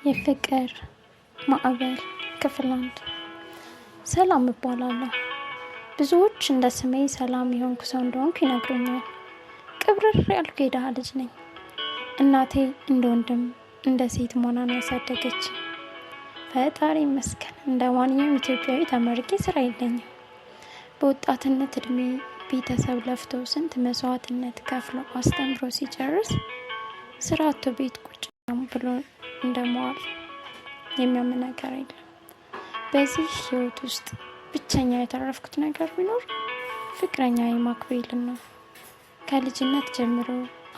የፍቅር ማዕበል ክፍል 1። ሰላም እባላለሁ። ብዙዎች እንደ ስሜ ሰላም የሆንኩ ሰው እንደሆንኩ ይነግሩኛል። ቅብርር ያልኩ የድሃ ልጅ ነኝ። እናቴ እንደ ወንድም እንደ ሴት መሆኗን ያሳደገች። ፈጣሪ ይመስገን እንደ ማንኛውም ኢትዮጵያዊ ተመርቄ ስራ የለኝም። በወጣትነት እድሜ ቤተሰብ ለፍቶ ስንት መስዋዕትነት ከፍሎ አስተምሮ ሲጨርስ ስራ አጥቶ ቤት ቁጭ ብሎ እንደመዋል የሚያምን ነገር የለም። በዚህ ህይወት ውስጥ ብቸኛ የተረፍኩት ነገር ቢኖር ፍቅረኛዬ ማክቤልን ነው። ከልጅነት ጀምሮ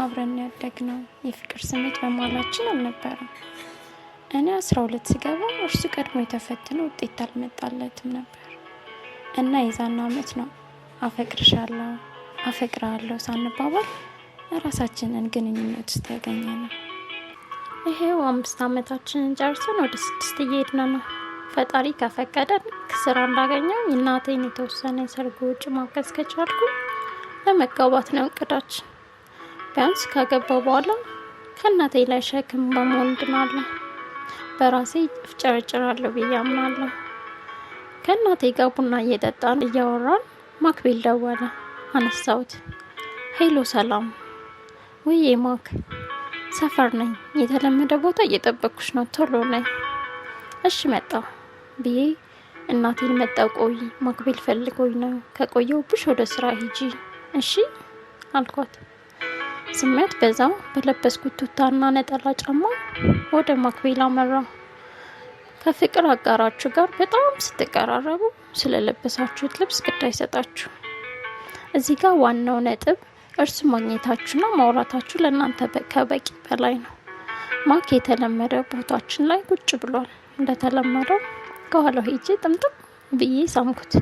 አብረን ያደግነው የፍቅር ስሜት በመሃላችን አልነበረም። እኔ 12 ስገባ እርሱ ቀድሞ የተፈተነ ውጤት አልመጣለትም ነበር እና የዛን አመት ነው አፈቅርሻለሁ አፈቅርሃለሁ ሳንባባል ራሳችንን ግንኙነት ውስጥ ያገኘነው። ይሄው 5 አመታችንን ጨርሰን ወደ 6 እየሄድን ነው። ፈጣሪ ከፈቀደ ስራ እንዳገኘው እናቴን የተወሰነ ሰርግ ወጪ ማገዝ ከቻልኩ ለመጋባት ነው እቅዳችን። ቢያንስ ካገባው በኋላ ከእናቴ ላይ ሸክም በመሆን ድናለሁ። በራሴ እፍጨረጭራለሁ ብዬ አምናለሁ። ከእናቴ ጋር ቡና እየጠጣን እያወራን ማክቤል ደወለ። አነሳሁት። ሄሎ ሰላም። ውዬ ማክ፣ ሰፈር ነኝ። የተለመደ ቦታ እየጠበቅኩሽ ነው፣ ቶሎ ነይ። እሺ መጣሁ ብዬ እናቴን መጣሁ ቆይ ማክቤል ፈልጎኝ ነው፣ ከቆየሁብሽ ወደ ስራ ሂጂ እሺ አልኳት። ስሜት በዛው በለበስኩት ቱታና ነጠላ ጫማ ወደ ማክቤል አመራሁ። ከፍቅር አጋራችሁ ጋር በጣም ስትቀራረቡ ስለለበሳችሁት ልብስ ግድ አይሰጣችሁ። እዚህ ጋር ዋናው ነጥብ እርሱ ማግኘታችሁና ማውራታችሁ ለእናንተ ከበቂ በላይ ነው። ማክ የተለመደ ቦታችን ላይ ቁጭ ብሏል። እንደተለመደው ከኋላው ሄጄ ጥምጥም ብዬ ሳምኩት።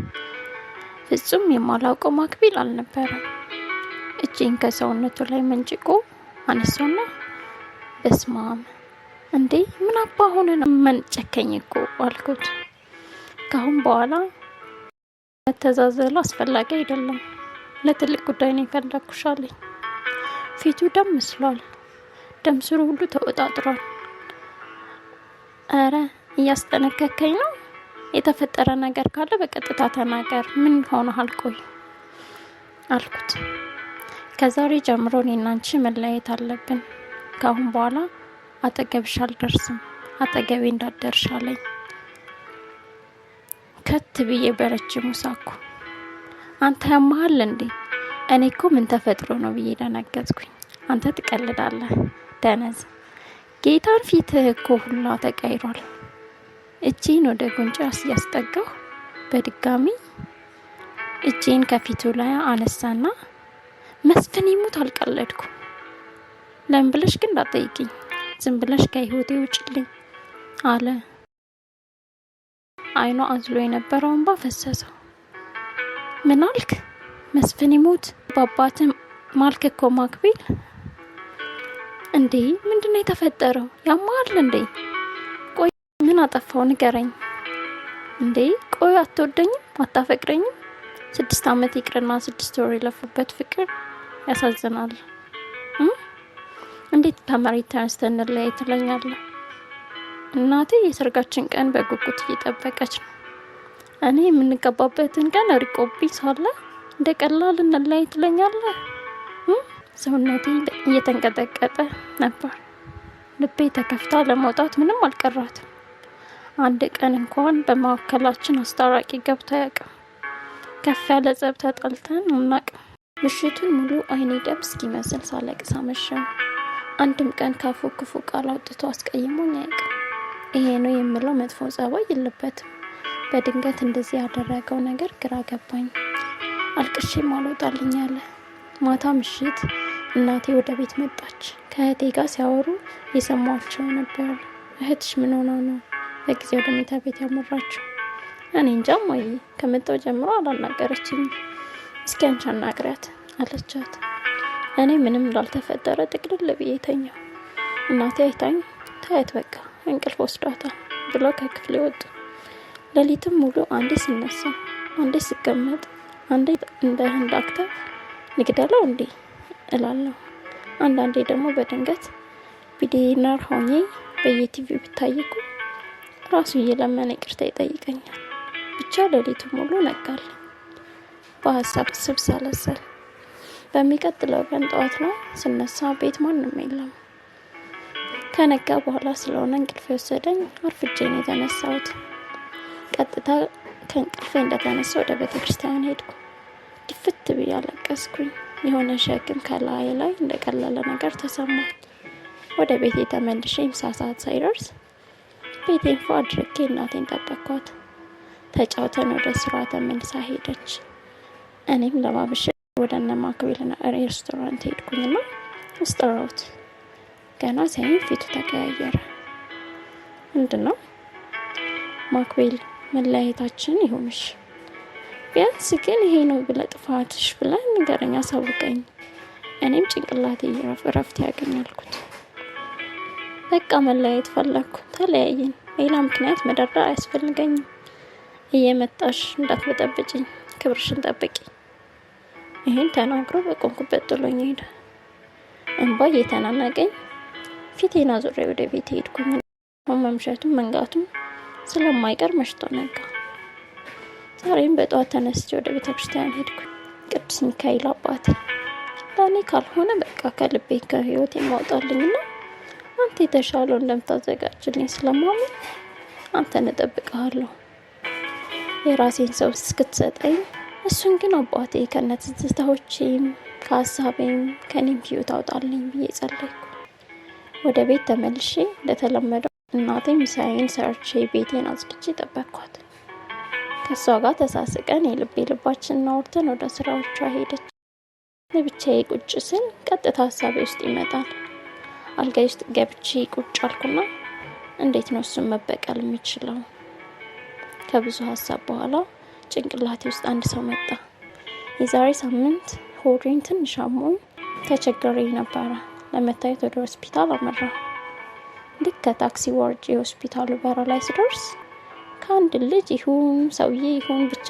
ፍጹም የማላውቀው ማክቤል አልነበረም። እጄን ከሰውነቱ ላይ መንጭቆ አነሳውና በስማም እንዴ ምን አባ ሆነ ነው መንጨከኝ እኮ አልኩት። ካሁን በኋላ መተዛዘሉ አስፈላጊ አይደለም። ለትልቅ ጉዳይ ነው የፈለኩሽ አለኝ። ፊቱ ደም መስሏል። ደም ስሩ ሁሉ ተወጣጥሯል። አረ እያስጠነቀቀኝ ነው። የተፈጠረ ነገር ካለ በቀጥታ ተናገር። ምን ሆነሃል? ቆይ አልኩት። ከዛሬ ጀምሮ እኔና አንቺ መለያየት አለብን። ካሁን በኋላ አጠገብሽ አልደርስም፣ አጠገቤ እንዳትደርሽ አለኝ። ከት ብዬ በረጅሙ ሳኩ። አንተ ያመሃል እንዴ? እኔ እኮ ምን ተፈጥሮ ነው ብዬ ደነገጥኩኝ። አንተ ትቀልዳለህ ደነዝ። ጌታን ፊትህ እኮ ሁላ ተቀይሯል። እጄን ወደ ጉንጫ ያስጠጋሁ በድጋሚ እጄን ከፊቱ ላይ አነሳና መስፍን ይሙት አልቀለድኩ። ለምን ብለሽ ግን እንዳትጠይቂኝ፣ ዝም ብለሽ ከህይወቴ ውጭልኝ አለ። አይኗ አዝሎ የነበረው እንባ ፈሰሰው። ምን አልክ? መስፍን ይሙት በአባትህ ማልክ እኮ ማክቤል። እንዴ ምንድነው የተፈጠረው? ያማል እንዴ? ቆይ ምን አጠፋው ንገረኝ። እንዴ ቆይ አትወደኝም? አታፈቅረኝም? 6 አመት ይቅርና 6 ወር የለፉበት ፍቅር ያሳዝናል። እንዴት ከመሬት ተነስተን እንለያይ ትለኛለህ? እናቴ የሰርጋችን ቀን በጉጉት እየጠበቀች ነው። እኔ የምንገባበትን ቀን ርቆብኝ ሳለ እንደ ቀላል እንለያይ ትለኛለህ? ሰውነቴ እየተንቀጠቀጠ ነበር። ልቤ ተከፍታ ለመውጣት ምንም አልቀራትም። አንድ ቀን እንኳን በመካከላችን አስታራቂ ገብቶ አያውቅም። ከፍ ያለ ጸብ ተጣልተን አናውቅም። ምሽቱን ሙሉ አይኔ ደም እስኪመስል ሳለቅስ አመሸሁ። አንድም ቀን ካፉ ክፉ ቃል አውጥቶ አስቀይሞኝ አያውቅም። ይሄ ነው የምለው መጥፎ ጸባይ የለበትም። በድንገት እንደዚህ ያደረገው ነገር ግራ ገባኝ። አልቅሼም አልወጣልኝ አለ። ማታ ምሽት እናቴ ወደ ቤት መጣች። ከእህቴ ጋር ሲያወሩ የሰማቸው ነበሩ። እህትሽ ምን ሆና ነው በጊዜ ወደ መኝታ ቤት ያመራችው? እኔ እንጃ እማዬ፣ ከመጣሁ ጀምሮ አላናገረችኝም። እስኪ አንቺ አናግሪያት አለቻት። እኔ ምንም እንዳልተፈጠረ ጥቅልል ብዬ ተኛሁ። እናቴ አይታኝ ታየት በቃ እንቅልፍ ወስዷታል ብለው ከክፍሌ ወጡ። ሌሊትም ሙሉ አንዴ ስነሳ፣ አንዴ ስቀመጥ፣ አንዴ እንደ ህንድ አክተር ንግደለው እንዴ እላለሁ። አንዳንዴ ደግሞ በድንገት ቢሊየነር ሆኜ በየቲቪው ብታይኩ ራሱ እየለመነ ይቅርታ ይጠይቀኛል። ብቻ ሌሊቱ ሙሉ ነጋል። በሀሳብ ስብሰለሰል። በሚቀጥለው ቀን ጠዋት ላይ ስነሳ ቤት ማንም የለም። ከነጋ በኋላ ስለሆነ እንቅልፍ የወሰደኝ አርፍጄ ነው የተነሳሁት። ቀጥታ ከእንቅልፌ እንደተነሳ ወደ ቤተክርስቲያን ሄድኩ። ድፍት ብዬ አለቀስኩኝ። የሆነ ሸክም ከላይ ላይ እንደቀለለ ነገር ተሰማኝ። ወደ ቤቴ ተመልሼ ምሳ ሰዓት ሳይደርስ ቤቴን ፏ አድርጌ እናቴን ጠበቅኳት። ተጫውተን ወደ ስራ ተመልሳ ሄደች። እኔም ለባብሼ ወደ እነ ማክቤል ሬስቶራንት ሄድኩኝና አስጠራሁት። ገና ሳይን ፊቱ ተቀያየረ። ምንድነው? ማክቤል መለያየታችን ይሁንሽ፣ ቢያንስ ግን ይሄ ነው ብለህ ጥፋትሽ ብለህ ንገረኝ፣ አሳውቀኝ። እኔም ጭንቅላቴ እረፍት ያገኛልኩት። በቃ መለያየት ፈለግኩ። ተለያየን። ሌላ ምክንያት መደርደር አያስፈልገኝም። እየመጣሽ እንዳትበጠብጭኝ፣ ክብርሽን ጠብቂ። ይሄን ተናግሮ በቆምኩበት ጥሎኝ ሄደ። እንባ እየተናነቀኝ ፊቴን አዙሬ ወደ ቤት ሄድኩኝ። መምሸቱም መንጋቱም ስለማይቀር መሽቶ ነጋ። ዛሬም በጠዋት ተነስቼ ወደ ቤተክርስቲያን ሄድኩ። ቅዱስ ሚካኤል አባቴ ለእኔ ካልሆነ በቃ ከልቤ ከህይወት የማውጣልኝና አንተ የተሻለው እንደምታዘጋጅልኝ ስለማምን አንተን እጠብቅሃለሁ። የራሴን ሰው እስክትሰጠኝ እሱን ግን አባቴ ከነትዝታዎቼም ከሀሳቤም ከኔም ህይወት አውጣልኝ ብዬ ጸለይኩ። ወደ ቤት ተመልሼ እንደተለመደው እናቴ ምሳዬን ሰርቼ ቤቴን አጽድቼ ጠበቅኳት። ከሷ ጋር ተሳስቀን የልቤ ልባችንን አውርተን ወደ ስራዎቿ ሄደች። ለብቻዬ ቁጭ ስል ቀጥታ ሀሳቤ ውስጥ ይመጣል። አልጋዬ ውስጥ ገብቼ ቁጭ አልኩና እንዴት ነው እሱን መበቀል የምችለው? ከብዙ ሀሳብ በኋላ ጭንቅላቴ ውስጥ አንድ ሰው መጣ። የዛሬ ሳምንት ሆዴን ትንሽ አሞኝ ተቸግሬ ነበረ። ለመታየት ወደ ሆስፒታል አመራሁ። ልክ ከታክሲ ወርጄ የሆስፒታሉ በር ላይ ስደርስ ከአንድ ልጅ ይሁን ሰውዬ ይሁን ብቻ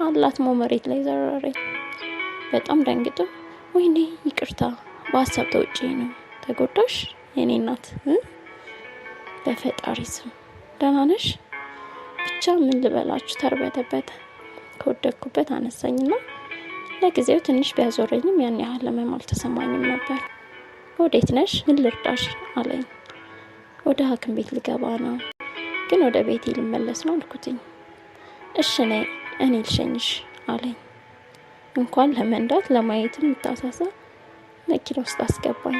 አላትሞ መሬት ላይ ዘረረኝ። በጣም ደንግጦ ወይኔ ይቅርታ፣ በሀሳብ ተውጬ ነው። ተጎዳሽ የኔ እናት? በፈጣሪ ስም ደህና ነሽ? ብቻ ምን ልበላችሁ ተርበተበተ። ከወደኩበት አነሳኝና ለጊዜው ትንሽ ቢያዞረኝም ያን ያህል ህመም አልተሰማኝም ነበር። ወዴት ነሽ? ምን ልርዳሽ አለኝ። ወደ ሐኪም ቤት ልገባ ነው፣ ግን ወደ ቤቴ ልመለስ ነው አልኩትኝ። እሺ ነይ እኔ ልሸኝሽ አለኝ። እንኳን ለመንዳት ለማየትም የምታሳሳ መኪና ውስጥ አስገባኝ።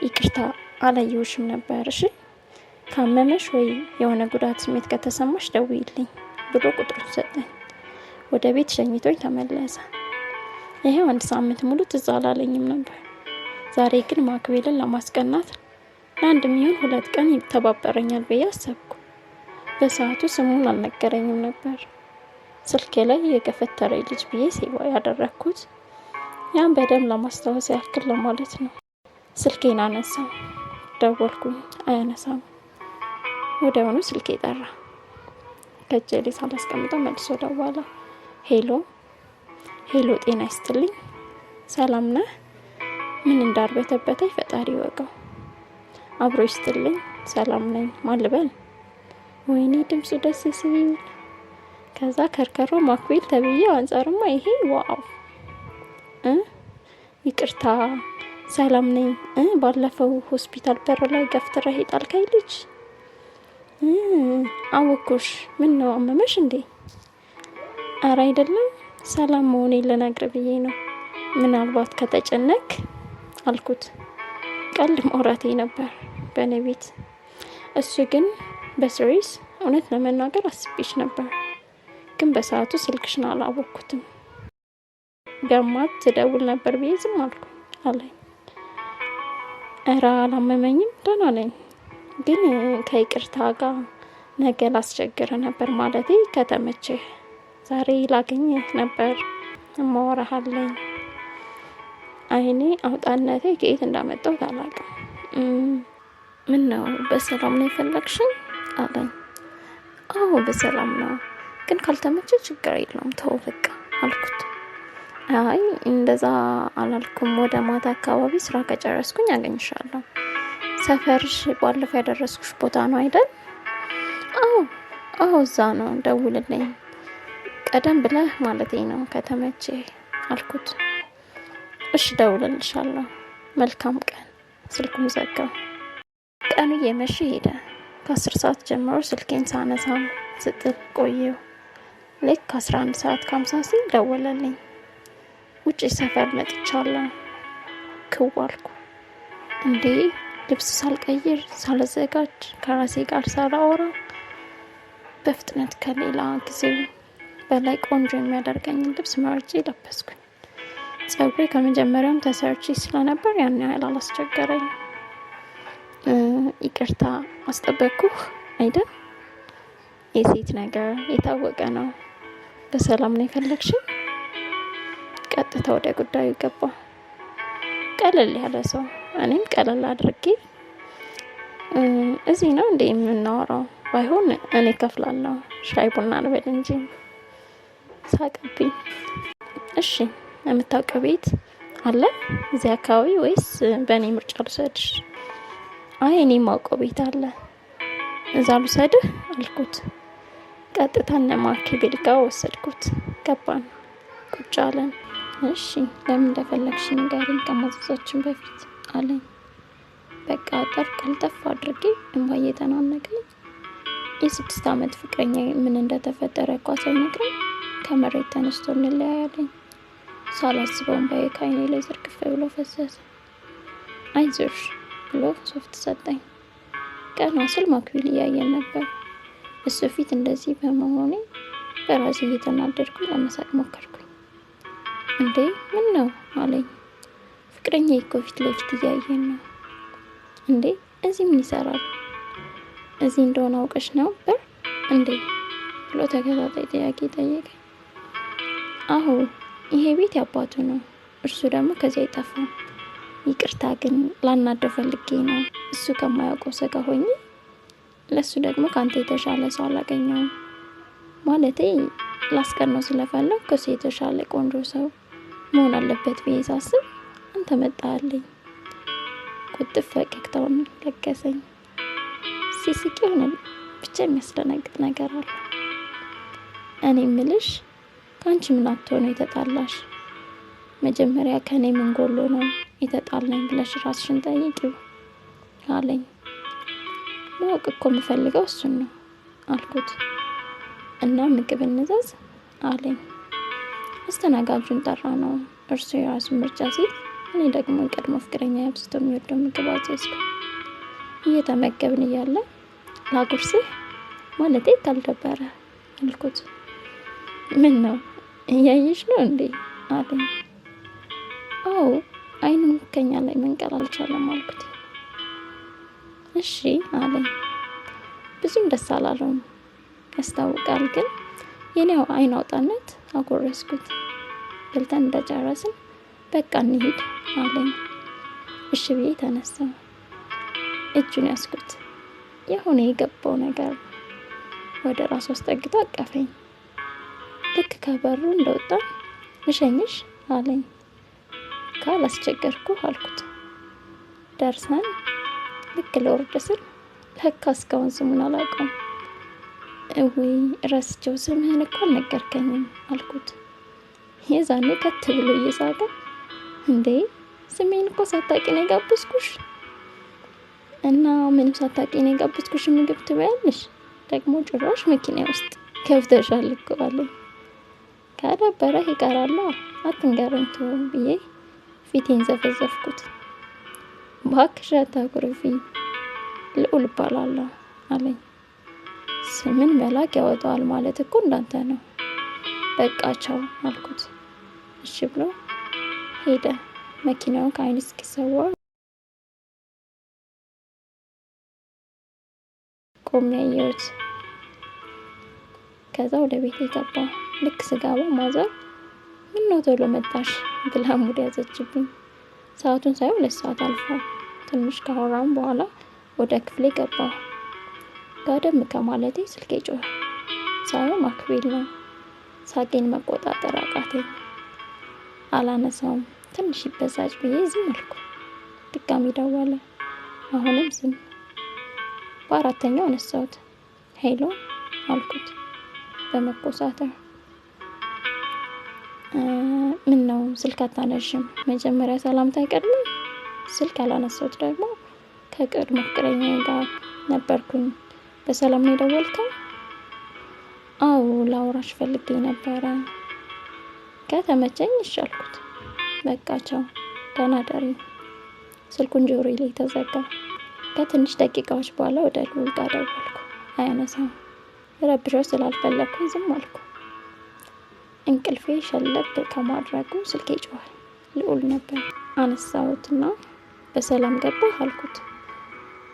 ይቅርታ አላየሁሽም ነበር፣ እሺ ካመመሽ ወይ የሆነ ጉዳት ስሜት ከተሰማሽ ደውይልኝ ብሎ ቁጥሩን ሰጠኝ። ወደ ቤት ሸኝቶኝ ተመለሰ። ይሄው 1 ሳምንት ሙሉ ትዝ አላለኝም ነበር። ዛሬ ግን ማክቤልን ለማስቀናት ለአንድ ሚሆን 2 ቀን ይተባበረኛል ብዬ አሰብኩ። በሰዓቱ ስሙን አልነገረኝም ነበር። ስልኬ ላይ የገፈተረ ልጅ ብዬ ሴቫ ያደረኩት ያን በደም ለማስታወስ ያክል ለማለት ነው። ስልኬን አነሳው። ደወልኩኝ፣ አያነሳም። ወዲያውኑ ስልኬ ጠራ። ከእጄ ላይ ሳላስቀምጠው መልሶ ደወለ። ሄሎ ጤና ይስጥልኝ፣ ሰላም ነህ? ምን እንዳርበተበተኝ ፈጣሪ ይወቀው። አብሮ ይስጥልኝ፣ ሰላም ነኝ። ማን ልበል? ወይኔ ድምፁ ደስ ሲል። ከዛ ከርከሮ ማክቤል ተብዬ አንጻርማ ይሄ ዋው። ይቅርታ ሰላም ነኝ። ባለፈው ሆስፒታል በር ላይ ገፍትረህ ጣልከኝ ልጅ አወኩሽ። ምን ነው አመመሽ እንዴ? ኧረ አይደለም፣ ሰላም መሆኔን ልነግር ብዬ ነው። ምናልባት ከተጨነቅ አልኩት። ቀልድ ማውራቴ ነበር በእኔ ቤት። እሱ ግን በስሪስ እውነት ለመናገር አስቤሽ ነበር፣ ግን በሰዓቱ ስልክሽን አላወቅኩትም። ቢያማት ትደውል ነበር ብዬ ዝም አልኩ አለኝ። ኧረ አላመመኝም፣ ደህና ነኝ። ግን ከይቅርታ ጋር ነገ ላስቸግር ነበር። ማለቴ ከተመቸህ ዛሬ ላገኘህ ነበር። እማወራሃለኝ። አይኔ አውጣነቴ ከየት እንዳመጣው አላውቅም። ምን ነው በሰላም ነው የፈለግሽኝ አለኝ። አዎ በሰላም ነው፣ ግን ካልተመቸ ችግር የለውም ተው በቃ አልኩት። አይ እንደዛ አላልኩም፣ ወደ ማታ አካባቢ ስራ ከጨረስኩኝ አገኝሻለሁ። ሰፈርሽ ባለፈው ያደረስኩሽ ቦታ ነው አይደል? አዎ አዎ፣ እዛ ነው። ደውልልኝ ቀደም ብለህ ማለቴ ነው ከተመቼ አልኩት። እሺ ደውልልሻለሁ። መልካም ቀን። ስልኩን ዘጋው። ቀኑ እየመሸ ሄደ። ከ10 ሰዓት ጀምሮ ስልኬን ሳነሳ ስጥል ቆየው። ልክ 11 ሰዓት ከ50 ሲል ደወለልኝ። ውጪ ሰፈር መጥቻለሁ። ክው አልኩ። እንዴ ልብስ ሳልቀይር ሳልዘጋጅ ከራሴ ጋር ሳላወራ በፍጥነት ከሌላ ጊዜው በላይ ቆንጆ የሚያደርገኝን ልብስ መርጬ ለበስኩኝ። ፀጉሬ ከመጀመሪያውም ተሰርቼ ስለነበር ያን ያህል አላስቸገረኝ። ይቅርታ አስጠበቅኩህ አይደል? የሴት ነገር የታወቀ ነው። በሰላም ነው የፈለግሽኝ? ቀጥታ ወደ ጉዳዩ ገባ። ቀለል ያለ ሰው። እኔም ቀለል አድርጌ እዚህ ነው እንዴ የምናወራው? ባይሆን እኔ ከፍላለሁ፣ ሻይ ቡና እንበል እንጂ። ሳቅብኝ። እሺ የምታውቀው ቤት አለ እዚህ አካባቢ ወይስ በእኔ ምርጫ ልውሰድሽ? አይ እኔ የማውቀው ቤት አለ፣ እዛ ልውሰድህ አልኩት። ቀጥታ እነ ማኪቤል ጋር ወሰድኩት። ገባን፣ ቁጭ አለን። እሺ ለምን እንደፈለግሽ ንገሪኝ ከማዘዛችን በፊት አለኝ። በቃ አጠር ቀልጠፍ አድርጌ እንባ እየተናነቀኝ የ6 ዓመት ፍቅረኛ ምን እንደተፈጠረ እንኳን ሳይነግረኝ ከመሬት ተነስቶ እንለያያለኝ። ሳላስበው እንባዬ ከዓይኔ ላይ ዝርግፍ ብሎ ፈሰሰ። አይዞሽ ብሎ ሶፍት ሰጠኝ። ቀና ስል ማክቢል እያየን ነበር። እሱ ፊት እንደዚህ በመሆኔ በራሴ እየተናደድኩኝ ለመሳቅ ሞከርኩኝ። እንዴ ምን ነው አለኝ። ፍቅረኛ እኮ ፊት ለፊት እያየን ነው። እንዴ እዚህ ምን ይሰራል? እዚህ እንደሆነ አውቀሽ ነበር እንዴ ብሎ ተከታታይ ጥያቄ ጠየቀኝ። አዎ ይሄ ቤት ያባቱ ነው፣ እርሱ ደግሞ ከዚህ አይጠፋም። ይቅርታ ግን ላናደው ፈልጌ ነው። እሱ ከማያውቀው ሰው ጋር ሆኜ ለሱ ደግሞ ካንተ የተሻለ ሰው አላገኘውም። ማለቴ ላስቀነው ስለፈለግ ከሱ የተሻለ ቆንጆ ሰው መሆን አለበት ብዬ ሳስብ አንተ መጣልኝ። ቁጥፍ ፈገግታውን ለገሰኝ። ሲስቅ የሆነ ብቻ የሚያስደነግጥ ነገር አለ። እኔ ምልሽ ከአንቺ ምን አጥቶ ነው የተጣላሽ? መጀመሪያ ከኔ ምን ጎሎ ነው የተጣላኝ ብለሽ ራስሽን ጠይቂው አለኝ። ማወቅ እኮ የምፈልገው እሱን ነው አልኩት። እና ምግብ እንዘዝ አለኝ። አስተናጋጁን ጠራ ነው። እርሱ የራሱን ምርጫ ሲል እኔ ደግሞ የቀድሞ ፍቅረኛ አብዝቶ የሚወደው ምግብ አዘዝኩ። እየተመገብን እያለ ላጉርስህ ማለቴ ካልደበረ አልኩት። ምን ነው እያየሽ ነው እንዴ አለኝ። አዎ አይኑን ከኛ ላይ መንቀል አልቻለም አልኩት። እሺ አለኝ። ብዙም ደስ አላለውም ያስታውቃል፣ ግን የኔው አይን አውጣነት አጎረስኩት። በልተን እንደጨረስን በቃ እንሂድ አለኝ። እሺ ብዬ ተነሳሁ። እጁን ያስኩት። የሆነ የገባው ነገር ወደ ራሱ አስጠግቶ አቀፈኝ። ልክ ከበሩ እንደወጣን ልሸኝሽ አለኝ። ካላስቸገርኩ አልኩት። ደርሰን ልክ ለወርድ ስል ለካ እስካሁን ስሙን አላውቀውም። እውይ ረስቼው፣ ስምህን እኮ አልነገርከኝም አልኩት። የዛኔ ከት ብሎ እየሳቀ እንዴ ስሜን እኮ ሳታውቂ ነው የጋበዝኩሽ፣ እና ምንም ሳታውቂ ነው የጋበዝኩሽ ምግብ ትበያለሽ? ደግሞ ጭራሽ መኪና ውስጥ ከፍተሻል እኮ አለኝ። ከደበረ ይቀራል አትንገረኝ ተው ብዬ ፊቴን ዘፈዘፍኩት። እባክሽ አታኩርፊ፣ ልዑል እባላለሁ አለኝ። ስምን መላክ ያወጣዋል ማለት እኮ እንዳንተ ነው። በቃ ቻው አልኩት። እሺ ብሎ ሄደ። መኪናውን ከዓይን እስኪሰወር ቆሜ ያየሁት። ከዛ ወደ ቤት ገባሁ። ልክ ስገባ ማዘር ምን ነው ቶሎ መጣሽ ብላ ሙድ ያዘችብኝ። ሰዓቱን ሳይሆን 2 ሰዓት አልፏል። ትንሽ ካወራን በኋላ ወደ ክፍሌ ገባሁ። ጋደም ከማለቴ ስልኬ ጮኸ። ሳየው ማክቤል ነው። ሳቄን መቆጣጠር አቃተኝ። አላነሳውም። ትንሽ ይበዛጭ ብዬ ዝም አልኩ። ድጋሚ ደወለ። አሁንም ዝም። በአራተኛው አነሳሁት። ሄሎ አልኩት በመኮሳተር። ምን ነው ስልክ አታነሽም? መጀመሪያ ሰላምታ አይቀድምም? ስልክ ያላነሳሁት ደግሞ ከቅድመ ፍቅረኛዬ ጋር ነበርኩኝ። በሰላም ነው የደወልከው? አዎ ላውራሽ ፈልጌ ነበረ። ከተመቸኝ እሺ አልኩት። በቃ ቻው፣ ደህና ደሪ። ስልኩን ጆሮዬ ላይ ተዘጋ። ከትንሽ ደቂቃዎች በኋላ ወደ ልዑል ጋር ደወልኩ። አያነሳም። ረብሻው ስላልፈለግኩኝ ዝም አልኩ። እንቅልፌ ሸለብ ከማድረጉ ስልኬ ጮኸ። ልዑል ነበር። አነሳሁትና በሰላም ገባህ አልኩት።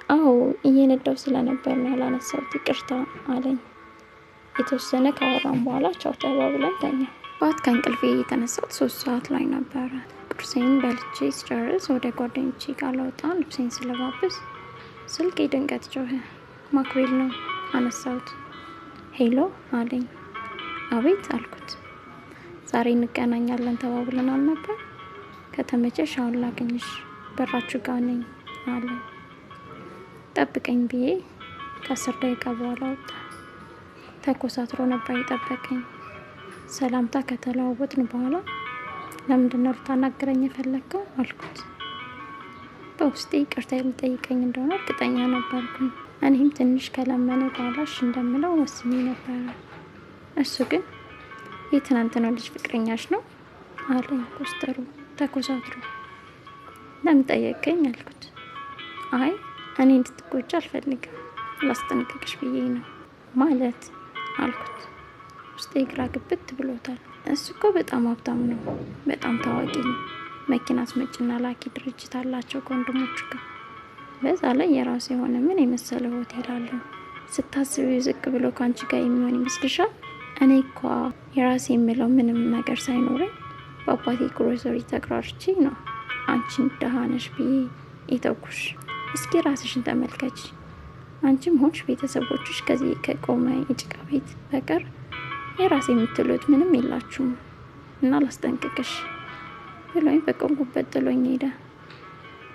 አዎ እየነዳው ስለነበር ነው ያላነሳሁት፣ ይቅርታ አለኝ። የተወሰነ ካወራን በኋላ ቻው ተባብለን ተኛ። ጠዋት ከእንቅልፌ የተነሳሁት 3 ሰዓት ላይ ነበረ። ቁርሴን በልቼ ስጨርስ ወደ ጓደኞቼ ጋር ለወጣ ልብሴን ስለባብስ ስልኬ ድንገት ጮኸ። ማክቤል ነው። አነሳሁት። ሄሎ አለኝ። አቤት አልኩት። ዛሬ እንገናኛለን ተባብለናል ነበር? ከተመቸሽ አሁን ላገኝሽ በራችሁ ጋር ነኝ አለኝ። ጠብቀኝ ብዬ ከ10 ደቂቃ በኋላ ወጣ። ተኮሳትሮ ነበር የጠበቀኝ። ሰላምታ ከተለዋወጥን በኋላ ለምንድነው ልታናግረኝ የፈለግከው አልኩት። በውስጤ ይቅርታ የሚጠይቀኝ እንደሆነ እርግጠኛ ነበርኩኝ። እኔም ትንሽ ከለመነ በኋላ እሺ እንደምለው ወስኜ ነበረ። እሱ ግን የትናንትናው ልጅ ፍቅረኛሽ ነው አለኝ ኮስተሩ ተኮሳትሮ። ለምን ጠየቀኝ አልኩት። አይ እኔ እንድትጎጂ አልፈልግም፣ ላስጠንቅቅሽ ብዬ ነው። ማለት አልኩት። ውስጤ ግራ ግብት ብሎታል። እሱ እኮ በጣም ሀብታም ነው፣ በጣም ታዋቂ ነው። መኪና አስመጭና ላኪ ድርጅት አላቸው ከወንድሞቹ ጋር። በዛ ላይ የራሱ የሆነ ምን የመሰለ ሆቴል አለው። ስታስቢው ዝቅ ብሎ ከአንቺ ጋር የሚሆን ይመስልሻል? እኔ እኳ የራሴ የምለው ምንም ነገር ሳይኖረኝ በአባቴ ግሮሰሪ ተግራርቼ ነው አንቺን ደሃ ነሽ ብዬ የተውኩሽ። እስኪ ራስሽን ተመልከች። አንቺም ሆንሽ ቤተሰቦችሽ ከዚህ ከቆመ የጭቃ ቤት በቀር የራሴ የምትሉት ምንም የላችሁም እና ላስጠንቅቅሽ ብሎኝ በቆምኩበት ጥሎኝ ሄደ።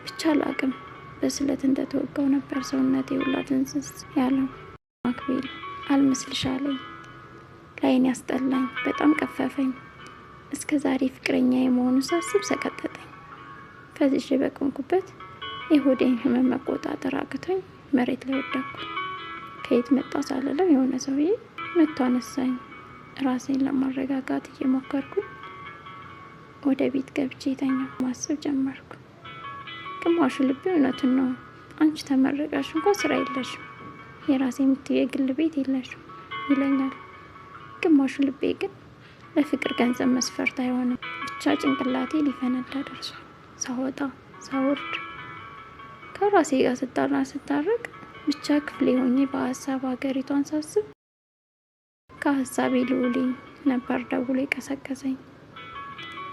ብቻ አላቅም፣ በስለት እንደተወጋው ነበር ሰውነቴ ሁላ ድንዝዝ ያለው። ማክቤል አልመስልሽ አለኝ። ላይን ያስጠላኝ፣ በጣም ቀፈፈኝ። እስከ ዛሬ ፍቅረኛ የመሆኑ ሳስብ ሰቀጠጠኝ። ፈዝዤ በቆምኩበት የሆዴን ህመም መቆጣጠር አቅቶኝ መሬት ላይ ወደኩ። ከየት መጣ ሳልለው የሆነ ሰውዬ መጥቶ አነሳኝ። ራሴን ለማረጋጋት እየሞከርኩ ወደ ቤት ገብቼ ተኛሁ። ማሰብ ጀመርኩ። ግማሹ ልቤ እውነቱን ነው፣ አንቺ ተመረቃሽ እንኳን ስራ የለሽም፣ የራሴ የምትይው የግል ቤት የለሽም ይለኛል። ግማሹ ልቤ ግን ለፍቅር ገንዘብ መስፈርት አይሆንም። ብቻ ጭንቅላቴ ሊፈነዳ ደርሷል። ሳወጣ ሳወርድ ከራሴ ጋር ስታረቅ ብቻ ክፍሌ ሆኜ በሀሳብ ሀገሪቷን ሳስብ ከሀሳቤ ልዑሌ ነበር ደውሎ የቀሰቀሰኝ።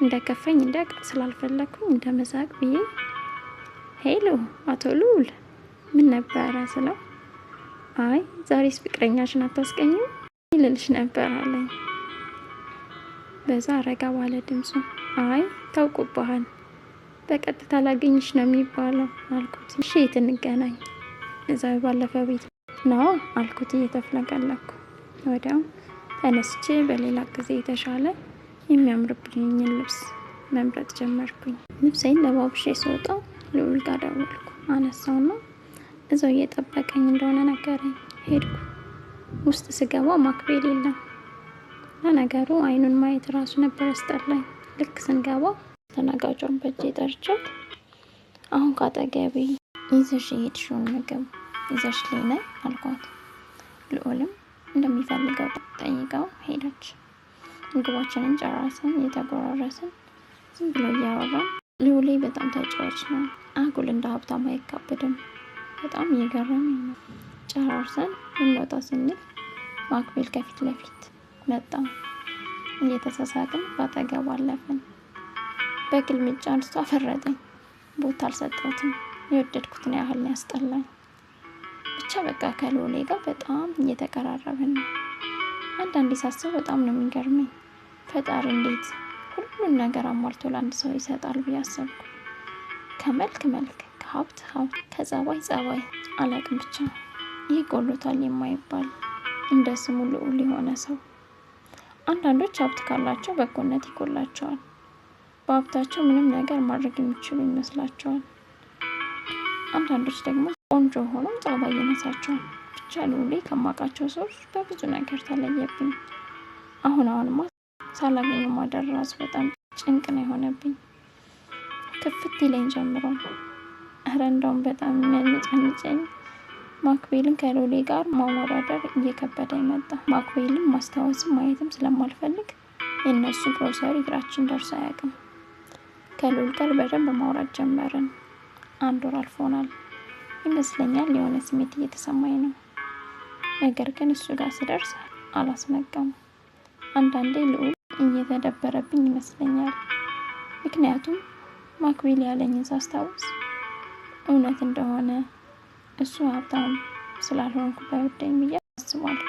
እንደከፈኝ እንዲያውቅ ስላልፈለግኩኝ እንደ መሳቅ ብዬ ሄሎ አቶ ልዑል ምን ነበረ ስለው፣ አይ ዛሬስ ፍቅረኛሽን አታስቀኝም ይልልሽ ነበር አለኝ። በዛ ረጋ ባለ ድምፁ አይ ታውቁብሃል፣ በቀጥታ ላገኝሽ ነው የሚባለው አልኩት። እሺ የት እንገናኝ? እዛው ባለፈ ቤት ነው አልኩት እየተፍለቀለኩ። ወዲያው ተነስቼ በሌላ ጊዜ የተሻለ የሚያምርብኝን ልብስ መምረጥ ጀመርኩኝ። ልብሴን ለባብሼ ስወጣ ልዑል ጋር ደወልኩ። አነሳውና እዛው እየጠበቀኝ እንደሆነ ነገረኝ። ሄድኩ። ውስጥ ስገባ ማክቤል የለም። ለነገሩ አይኑን ማየት ራሱ ነበር ያስጠላኝ። ልክ ስንገባ ተነጋጇን በእጄ ጠርቻት አሁን ካጠገቤ ይዘሽ የሄድሽውን ምግብ ይዘሽልኝ ነይ አልኳት። ልዑልም እንደሚፈልገው ጠይቀው ሄደች። ምግባችንን ጨራስን፣ እየተጎራረስን ዝም ብሎ እያወራን። ልዑሌ በጣም ተጫዋች ነው። አጉል እንደ ሀብታም አይካብድም። በጣም እየገረመኝ ነው። ጨራርሰን ልንወጣ ስንል ማክቤል ከፊት ለፊት መጣ። እየተሳሳቅን ባጠገቡ አለፍን። በግልምጫ አንስቶ አፈረጠኝ። ቦታ አልሰጠሁትም። የወደድኩትን ያህል ነው ያስጠላኝ። ብቻ በቃ ከልዑሌ ጋር በጣም እየተቀራረብን ነው። አንዳንዴ ሳስብ በጣም ነው የሚገርመኝ። ፈጣሪ እንዴት ሁሉን ነገር አሟልቶ ለአንድ ሰው ይሰጣል ብዬ አሰብኩ። ከመልክ መልክ፣ ሀብት ከጸባይ አላቅም ብቻ ይህ ጎሎታል የማይባል እንደ ስሙ ልዑል የሆነ ሰው። አንዳንዶች ሀብት ካላቸው በጎነት ይጎላቸዋል። በሀብታቸው ምንም ነገር ማድረግ የሚችሉ ይመስላቸዋል። አንዳንዶች ደግሞ ቆንጆ ሆነው ጸባይ ይነሳቸዋል። ብቻ ልዑሌ ከማውቃቸው ሰዎች በብዙ ነገር ተለየብኝ። አሁንማ ሳላገኘው ማደር ራሱ በጣም ጭንቅ ነው የሆነብኝ። ክፍት ይለኝ ጀምሮ እንደውም በጣም የሚያነጫንጨኝ ማክቤልን ከልዑሌ ጋር ማወዳደር እየከበደኝ መጣ። ማክቤልን ማስታወስም ማየትም ስለማልፈልግ የእነሱ ግሮሰሪ እግራችን ደርሶ አያውቅም። ከልዑል ጋር በደንብ ማውራት ጀመርን። 1 ወር አልፎናል ይመስለኛል። የሆነ ስሜት እየተሰማኝ ነው። ነገር ግን እሱ ጋር ስደርስ አላስነቃም። አንዳንዴ ልዑል እየተደበረብኝ ይመስለኛል። ምክንያቱም ማክቤል ያለኝን ሳስታውስ እውነት እንደሆነ እሱ ሀብታም ስላልሆንኩ ባይወደኝ ብዬ አስባለሁ።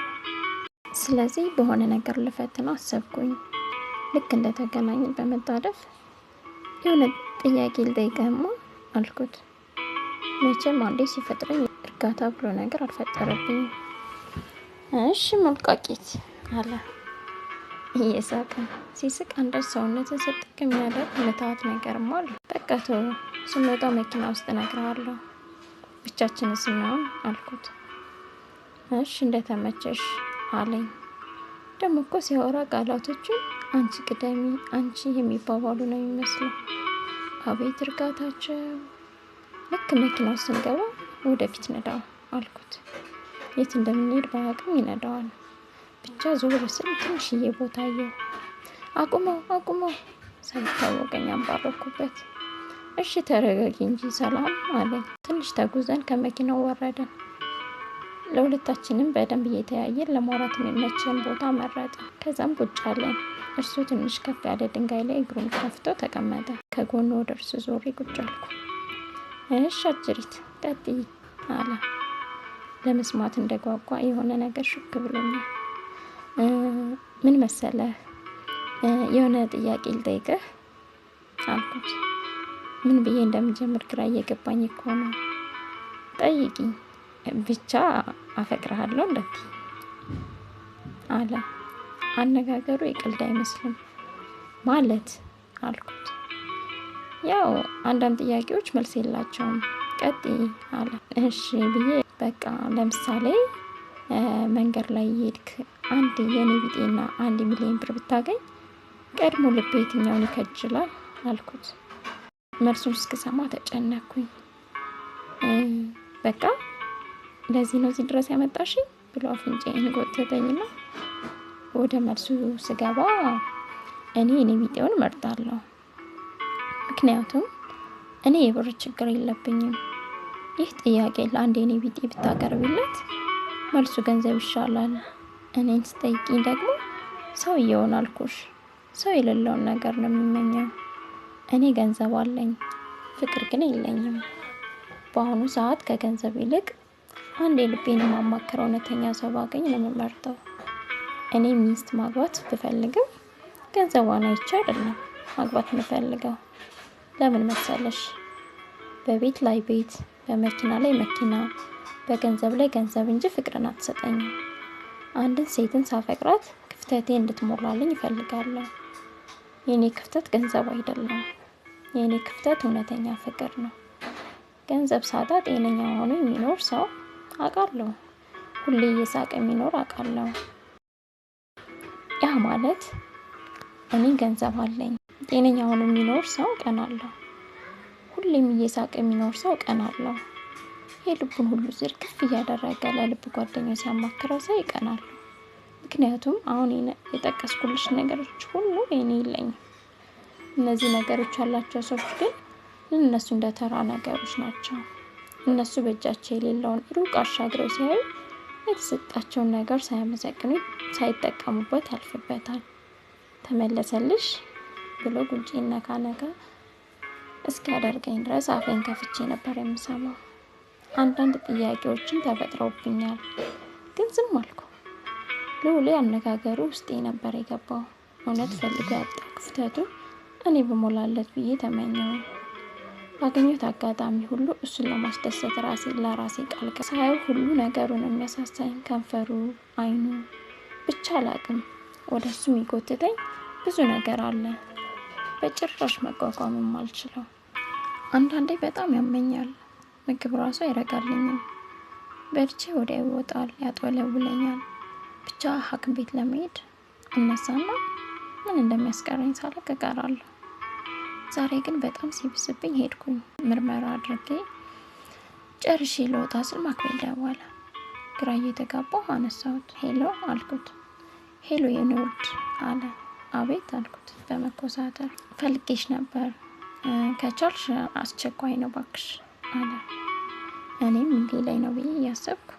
ስለዚህ በሆነ ነገር ልፈትነው አሰብኩኝ። ልክ እንደተገናኘን በመጣደፍ የሆነ ጥያቄ ልጠይቅህማ አልኩት። መቼም አንዴ ሲፈጥረኝ እርጋታ ብሎ ነገር አልፈጠረብኝም። እሺ መልቃቂት አለ እየሳቀ። ሲስቅ አንዳች ሰውነትን ስጥቅ የሚያደርግ ምትሃት ነገርማ አለ። በቃ ተወው፣ ስንወጣ መኪና ውስጥ እነግርሃለሁ። ብቻችንን ስንሆን አልኩት። እሺ እንደተመቸሽ አለኝ። ደግሞ እኮ ሲያወራ ቃላቶቹ አንቺ ቅደሚ አንቺ የሚባባሉ ነው የሚመስለው። አቤት እርጋታቸው! ልክ መኪናው ስንገባ ወደፊት ነዳው አልኩት። የት እንደምንሄድ ባያውቅም ይነዳዋል። ብቻ ዞር ስል ትንሽዬ ቦታ አየሁ። አቁመው ሳይታወቀኝ አንባረኩበት። እሺ ተረጋጊ እንጂ ሰላም አለኝ። ትንሽ ተጉዘን ከመኪናው ወረደን። ለሁለታችንም በደንብ እየተያየን ለማውራት የሚመቸን ቦታ መረጠ። ከዛም ቁጭ አለን። እርሱ ትንሽ ከፍ ያለ ድንጋይ ላይ እግሩን ከፍቶ ተቀመጠ። ከጎኑ ወደ እርሱ ዞሬ ቁጭ አልኩ። እሺ አጅሪት ቀጥይ አለ። ለመስማት እንደጓጓ የሆነ ነገር ሹክ ብሎኛል። ምን መሰለህ፣ የሆነ ጥያቄ ልጠይቅህ አልኩት። ምን ብዬ እንደምጀምር ግራ እየገባኝ እኮ ነው። ጠይቂኝ ብቻ አፈቅርሃለሁ እንደዚህ አለ። አነጋገሩ የቀልድ አይመስልም። ማለት አልኩት። ያው አንዳንድ ጥያቄዎች መልስ የላቸውም። ቀጥይ አለ። እሺ ብዬ በቃ ለምሳሌ መንገድ ላይ የሄድክ አንድ የኔ ቢጤና 1 ሚሊዮን ብር ብታገኝ ቀድሞ ልብ የትኛውን ይከጅላል አልኩት። መልሱን እስክሰማ ተጨነኩኝ። በቃ ለዚህ ነው እዚህ ድረስ ያመጣሽኝ ብሎ አፍንጫዬን ጎተተኝና ወደ መልሱ ስገባ እኔ ቢጤውን እመርጣለሁ። ምክንያቱም እኔ የብር ችግር የለብኝም። ይህ ጥያቄ ለአንድ የኔ ቢጤ ብታቀርቢለት መልሱ ገንዘብ ይሻላል። እኔን ስጠይቂኝ ደግሞ ሰውየውን አልኩሽ። ሰው የሌለውን ነገር ነው የሚመኘው። እኔ ገንዘብ አለኝ፣ ፍቅር ግን የለኝም። በአሁኑ ሰዓት ከገንዘብ ይልቅ አንድ የልቤን የማማክረው እውነተኛ ሰው ባገኝ ነው የምመርጠው። እኔ ሚስት ማግባት ብፈልግም ገንዘቧን አይቼ አይደለም ማግባት የምፈልገው። ለምን መሰለሽ? በቤት ላይ ቤት፣ በመኪና ላይ መኪና፣ በገንዘብ ላይ ገንዘብ እንጂ ፍቅርን አትሰጠኝም። አንድን ሴትን ሳፈቅራት ክፍተቴ እንድትሞላልኝ እፈልጋለሁ። የኔ ክፍተት ገንዘብ አይደለም። የኔ ክፍተት እውነተኛ ፍቅር ነው። ገንዘብ ሳጣ ጤነኛ ሆኖ የሚኖር ሰው አውቃለሁ። ሁሌ እየሳቀ የሚኖር አውቃለሁ። ያ ማለት እኔ ገንዘብ አለኝ፣ ጤነኛ ሆኖ የሚኖር ሰው ቀናለሁ። ሁሌም እየሳቀ የሚኖር ሰው ቀናለሁ። የልቡን ሁሉ ዝርግፍ እያደረገ ለልብ ጓደኛው ሲያማክረው ሰው ይቀናሉ። ምክንያቱም አሁን የጠቀስኩልሽ ነገሮች ሁሉ የኔ የለኝም። እነዚህ ነገሮች ያላቸው ሰዎች ግን ለእነሱ እንደ ተራ ነገሮች ናቸው። እነሱ በእጃቸው የሌለውን ሩቅ አሻግረው ሲያዩ የተሰጣቸውን ነገር ሳያመሰግኑ ሳይጠቀሙበት ያልፍበታል። ተመለሰልሽ ብሎ ጉንጬን ነካ እስኪያደርገኝ ድረስ አፌን ከፍቼ ነበር የምሰማው። አንዳንድ ጥያቄዎችን ተፈጥረውብኛል፣ ግን ዝም አልኩ። ልዑሌ አነጋገሩ ውስጤ ነበር የገባው። እውነት ፈልጎ ያጣ ክፍተቱ እኔ በሞላለት ብዬ ተመኘው። ባገኘሁት አጋጣሚ ሁሉ እሱን ለማስደሰት ለራሴ ቃል ሳየው ሁሉ ነገሩን የሚያሳሳኝ ከንፈሩ፣ አይኑ ብቻ አላቅም ወደ እሱ የሚጎትተኝ ብዙ ነገር አለ። በጭራሽ መቋቋምም አልችለው። አንዳንዴ በጣም ያመኛል። ምግብ ራሱ አይረጋልኝም። በልቼ ወዲያ ይወጣል፣ ያጥወለውለኛል። ብቻ ሐኪም ቤት ለመሄድ እነሳና ምን እንደሚያስቀረኝ ሳላውቅ እቀራለሁ። ዛሬ ግን በጣም ሲብስብኝ ሄድኩኝ። ምርመራ አድርጌ ጨርሼ ልወጣ ስል ማክቤል ደወለ። ግራ እየተጋባሁ አነሳሁት። ሄሎ አልኩት። ሄሎ የኔ ውድ አለ። አቤት አልኩት በመኮሳተር። ፈልጌሽ ነበር፣ ከቻልሽ አስቸኳይ ነው ባክሽ አለ። እኔም ሌላይ ነው ብዬ እያሰብኩ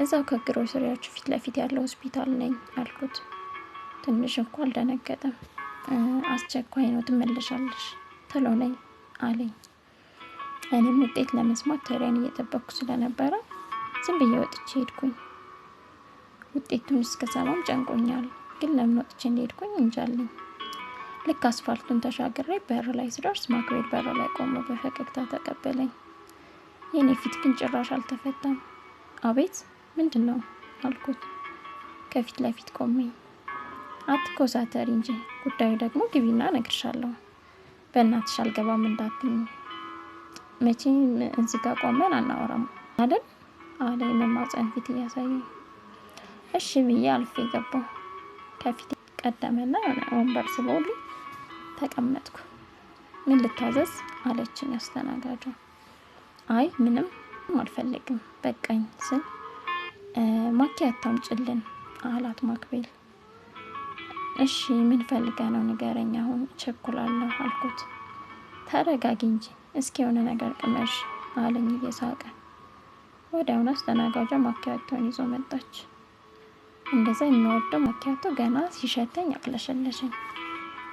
እዛው ከግሮሰሪያችሁ ፊት ለፊት ያለው ሆስፒታል ነኝ አልኩት። ትንሽ እንኳ አልደነገጠም። አስቸኳይ ነው ትመለሻለሽ፣ ቶሎ ነኝ አለኝ። እኔም ውጤት ለመስማት ተሪያን እየጠበቅኩ ስለነበረ ዝም ብዬ ወጥቼ ሄድኩኝ። ውጤቱን እስከሰማም ጨንቆኛል፣ ግን ለምን ወጥቼ እንደሄድኩኝ እንጃልኝ። ልክ አስፋልቱን ተሻግሬ በር ላይ ስደርስ ማክቤል በር ላይ ቆሞ በፈገግታ ተቀበለኝ። የኔ ፊት ግን ጭራሽ አልተፈታም። አቤት ምንድን ነው አልኩት ከፊት ለፊት ቆሜ። አትኮሳተሪ እንጂ ጉዳዩ ደግሞ ግቢና እነግርሻለሁ። በእናትሽ አልገባም እንዳትኝ። መቼም እዚህ ጋር ቆመን አናወራም አይደል አለ የመማፀን ፊት እያሳየኝ። እሺ ብዬ አልፌ ገባሁ። ከፊት ቀደመና ወንበር ስበውልኝ ተቀመጥኩ። ምን ልታዘዝ አለችኝ አስተናጋጇ። አይ ምንም አልፈልግም በቃኝ ስል ማኪያቶ አምጪልን አላት ማክቤል። እሺ ምን ፈልገህ ነው ንገረኝ፣ አሁን ቸኩላለሁ አልኩት። ተረጋጊ እንጂ እስኪ የሆነ ነገር ቅመሽ አለኝ እየሳቀ። ወዲያውኑ አስተናጋጇ ማኪያቶን ይዞ መጣች። እንደዛ የሚወደው ማኪያቶ ገና ሲሸተኝ አቅለሸለሸኝ።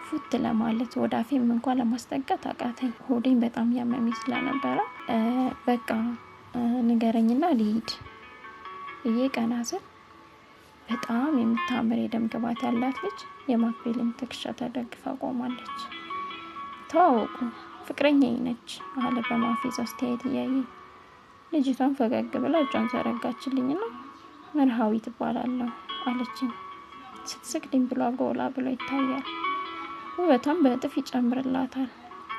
ፉት ለማለት ወደ አፌም እንኳን ለማስጠጋት አቃተኝ። ሆዴን በጣም ያመመኝ ስለነበረ በቃ ንገረኝና ልሂድ ብዬ ቀና ስል በጣም የምታምር የደም ግባት ያላት ልጅ የማክቤልን ትከሻ ተደግፋ ቆማለች። ተዋወቁ ፍቅረኛዬ ነች አለ በማፌዝ አስተያየት እያየኝ። ልጅቷን ፈገግ ብላ እጇን ዘረጋችልኝና መርሃዊ ትባላለሁ አለችኝ። ስትስቅ ድንብሏ ጎላ ብሎ ይታያል። ውበቷን በእጥፍ ይጨምርላታል።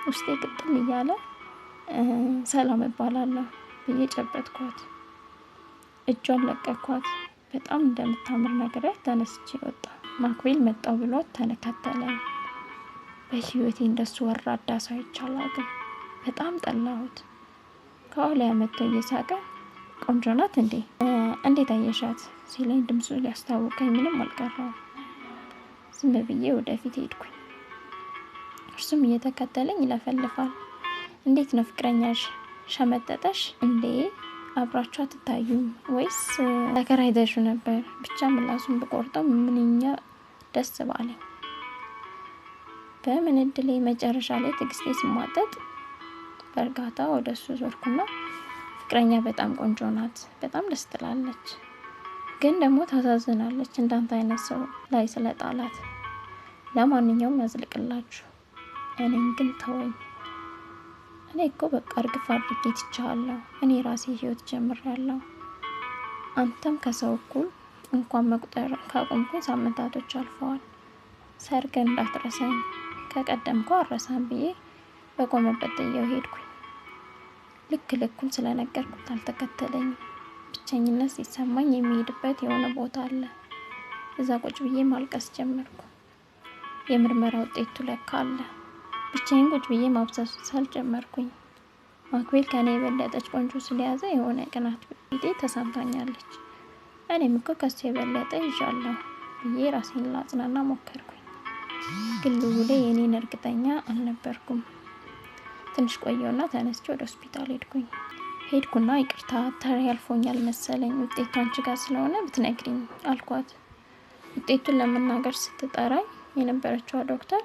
ውስጤ ቅጥል እያለ ሰላም እባላለሁ ብዬ ጨበጥኳት። እጇን ለቀኳት። በጣም እንደምታምር ነግሬያት ተነስቼ ወጣ። ማክቤል መጣው ብሏት ተከተለኝ። በህይወቴ እንደሱ ወራዳ ሰው አይቼ አላውቅም። በጣም ጠላሁት። ከኋላ መጥቶ እየሳቀ ቆንጆ ናት እንዴ እንዴት አየሻት ሲለኝ ድምፁ ሊያስታውቀኝ ምንም አልቀረውም። ዝም ብዬ ወደፊት ሄድኩኝ። እርሱም እየተከተለኝ ይለፈልፋል። እንዴት ነው ፍቅረኛሽ ሸመጠጠሽ እንዴ? አብራችሁ አትታዩም ወይስ ተከራይተሹ ነበር? ብቻ ምላሱን ብቆርጠው ምንኛ ደስ ባለኝ። በምን እድሌ መጨረሻ ላይ ትዕግስቴ ሲሟጠጥ በእርጋታ ወደ እሱ ዞርኩና ፍቅረኛ በጣም ቆንጆ ናት፣ በጣም ደስ ትላለች፣ ግን ደግሞ ታሳዝናለች እንዳንተ አይነት ሰው ላይ ስለጣላት። ለማንኛውም ያዝልቅላችሁ፣ እኔን ግን ተወኝ። እኔ እኮ በቃ እርግፍ አድርጌ ትቼሃለሁ። እኔ ራሴ ህይወት ጀምሬያለሁ። አንተም ከሰው እኩል እንኳን መቁጠር ካቆምኩኝ ሳምንታቶች አልፈዋል። ሰርግ እንዳትረሳኝ፣ ከቀደምኩ አረሳም ብዬ በቆመበት ጥዬው ሄድኩኝ። ልክ ልኩን ስለነገርኩት አልተከተለኝም። ብቸኝነት ሲሰማኝ የሚሄድበት የሆነ ቦታ አለ። እዛ ቁጭ ብዬ ማልቀስ ጀመርኩ። የምርመራ ውጤቱ ለካ አለ። ብቻዬን ቁጭ ብዬ ማብሰልሰል ጀመርኩኝ። ማክቤል ከኔ የበለጠች ቆንጆ ስለያዘ የሆነ ቅናት ቢጤ ተሰምታኛለች። እኔም እኮ ከሱ የበለጠ ይዣለሁ ብዬ ራሴን ላጽናና ሞከርኩኝ። ግን ልውሌ የኔን እርግጠኛ አልነበርኩም። ትንሽ ቆየውና ተነስቼ ወደ ሆስፒታል ሄድኩና ይቅርታ ተራ ያልፎኛል መሰለኝ፣ ውጤቱ አንቺ ጋር ስለሆነ ብትነግሪኝ አልኳት። ውጤቱን ለመናገር ስትጠራኝ የነበረችዋ ዶክተር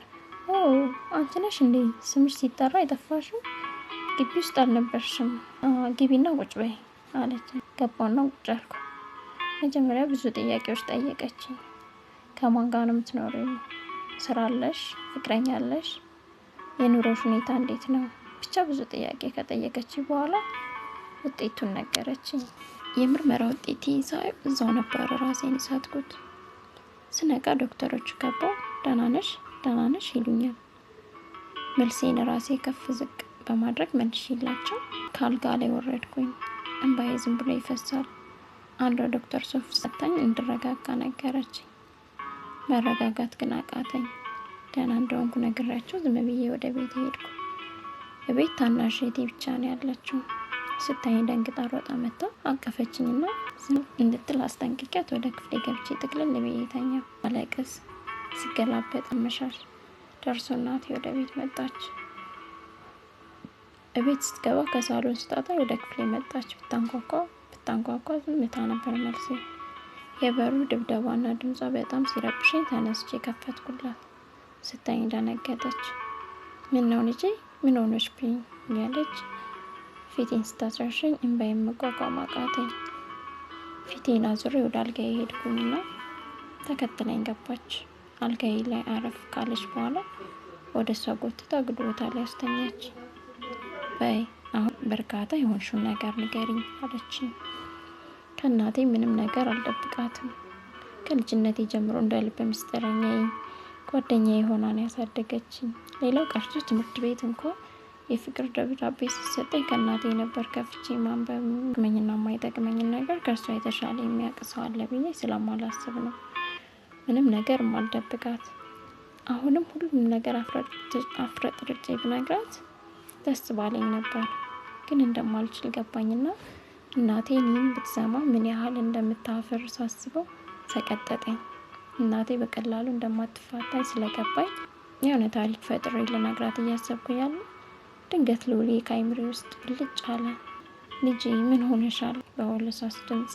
አንቺ ነሽ እንዴ ስምሽ ሲጠራ የጠፋሽው? ግቢ ውስጥ አልነበርሽም፣ ግቢና ቁጭ በይ አለች። ገባውና ቁጭ አልኩ። መጀመሪያ ብዙ ጥያቄዎች ጠየቀችኝ። ከማን ጋር ነው የምትኖሪው? ስራ አለሽ? ፍቅረኛ አለሽ? የኑሮሽ ሁኔታ እንዴት ነው? ብቻ ብዙ ጥያቄ ከጠየቀች በኋላ ውጤቱን ነገረችኝ። የምርመራ ውጤቴ ሳየው እዛው ነበር ራሴን ሳትኩት። ስነቃ ዶክተሮቹ ገባው ደህና ነሽ ይሉኛል። መልሴን ራሴ ከፍ ዝቅ በማድረግ መልሼላቸው ከአልጋ ላይ ወረድኩኝ። እንባዬ ዝም ብሎ ይፈሳል። አንዷ ዶክተር ሶፍ ሰታኝ እንድረጋጋ ነገረችኝ። መረጋጋት ግን አቃተኝ። ደህና እንደሆንኩ ነግሬያቸው ዝም ብዬ ወደ ቤት ሄድኩ። በቤት ታናሽ እህቴ ብቻ ነው ያለችው። ስታኝ ደንግጣ ሮጣ መጣ አቀፈችኝና ዝም እንድትል አስጠንቅቂያት ወደ ክፍሌ ገብቼ ጥቅልል ብዬ ተኛሁ። አለቅስ ስገላበጥ አመሻሽ ደርሶ እናቴ ወደ ቤት መጣች። እቤት ስትገባ ከሳሎን ስጣጣ ወደ ክፍሌ መጣች። ብታንኳኳ ዝምታ ነበር መልሴ። የበሩ ድብደባና ድምጿ በጣም ሲረብሸኝ ተነስቼ ከፈትኩላት። ስታኝ ደነገጠች። ምን ነው ልጄ ምን ሆነሽብኝ እያለች ፊቴን ስታስረሸኝ እንባዬን መቋቋም አቃተኝ። ፊቴን አዙሬ ወደ አልጋዬ ሄድኩኝና ተከትለኝ ገባች። አልጋዬ ላይ አረፍ ካለች በኋላ ወደ እሷ ጎትታ ግድቦታ ላይ አስተኛች። በይ አሁን በርካታ የሆንሽውን ነገር ንገሪኝ አለችኝ። ከእናቴ ምንም ነገር አልደብቃትም። ከልጅነቴ ጀምሮ እንደ ልብ ምስጢረኛዬ ጓደኛዬ ሆናን ያሳደገችኝ። ሌላው ቀርቶ ትምህርት ቤት እንኳን የፍቅር ደብዳቤ ሲሰጠኝ ከእናቴ ነበር ከፍቼ ማንበብ። ጠቅመኝና የማይጠቅመኝን ነገር ከእርሷ የተሻለ የሚያውቅ ሰው አለ ብዬ ስለማላስብ ነው ምንም ነገር ማልደብቃት። አሁንም ሁሉም ነገር አፍረጥርጬ ብነግራት ደስ ባለኝ ነበር፣ ግን እንደማልችል ገባኝና እናቴ እኔን ብትሰማ ምን ያህል እንደምታፍር ሳስበው ሰቀጠጠኝ። እናቴ በቀላሉ እንደማትፋታኝ ስለገባኝ የሆነ ታሪክ ፈጥሬ ልነግራት እያሰብኩ ያለ ድንገት ሎሌ ከአይምሬ ውስጥ ብልጭ አለ። ልጄ ምን ሆነሻል? በሆለሳስ ድምፅ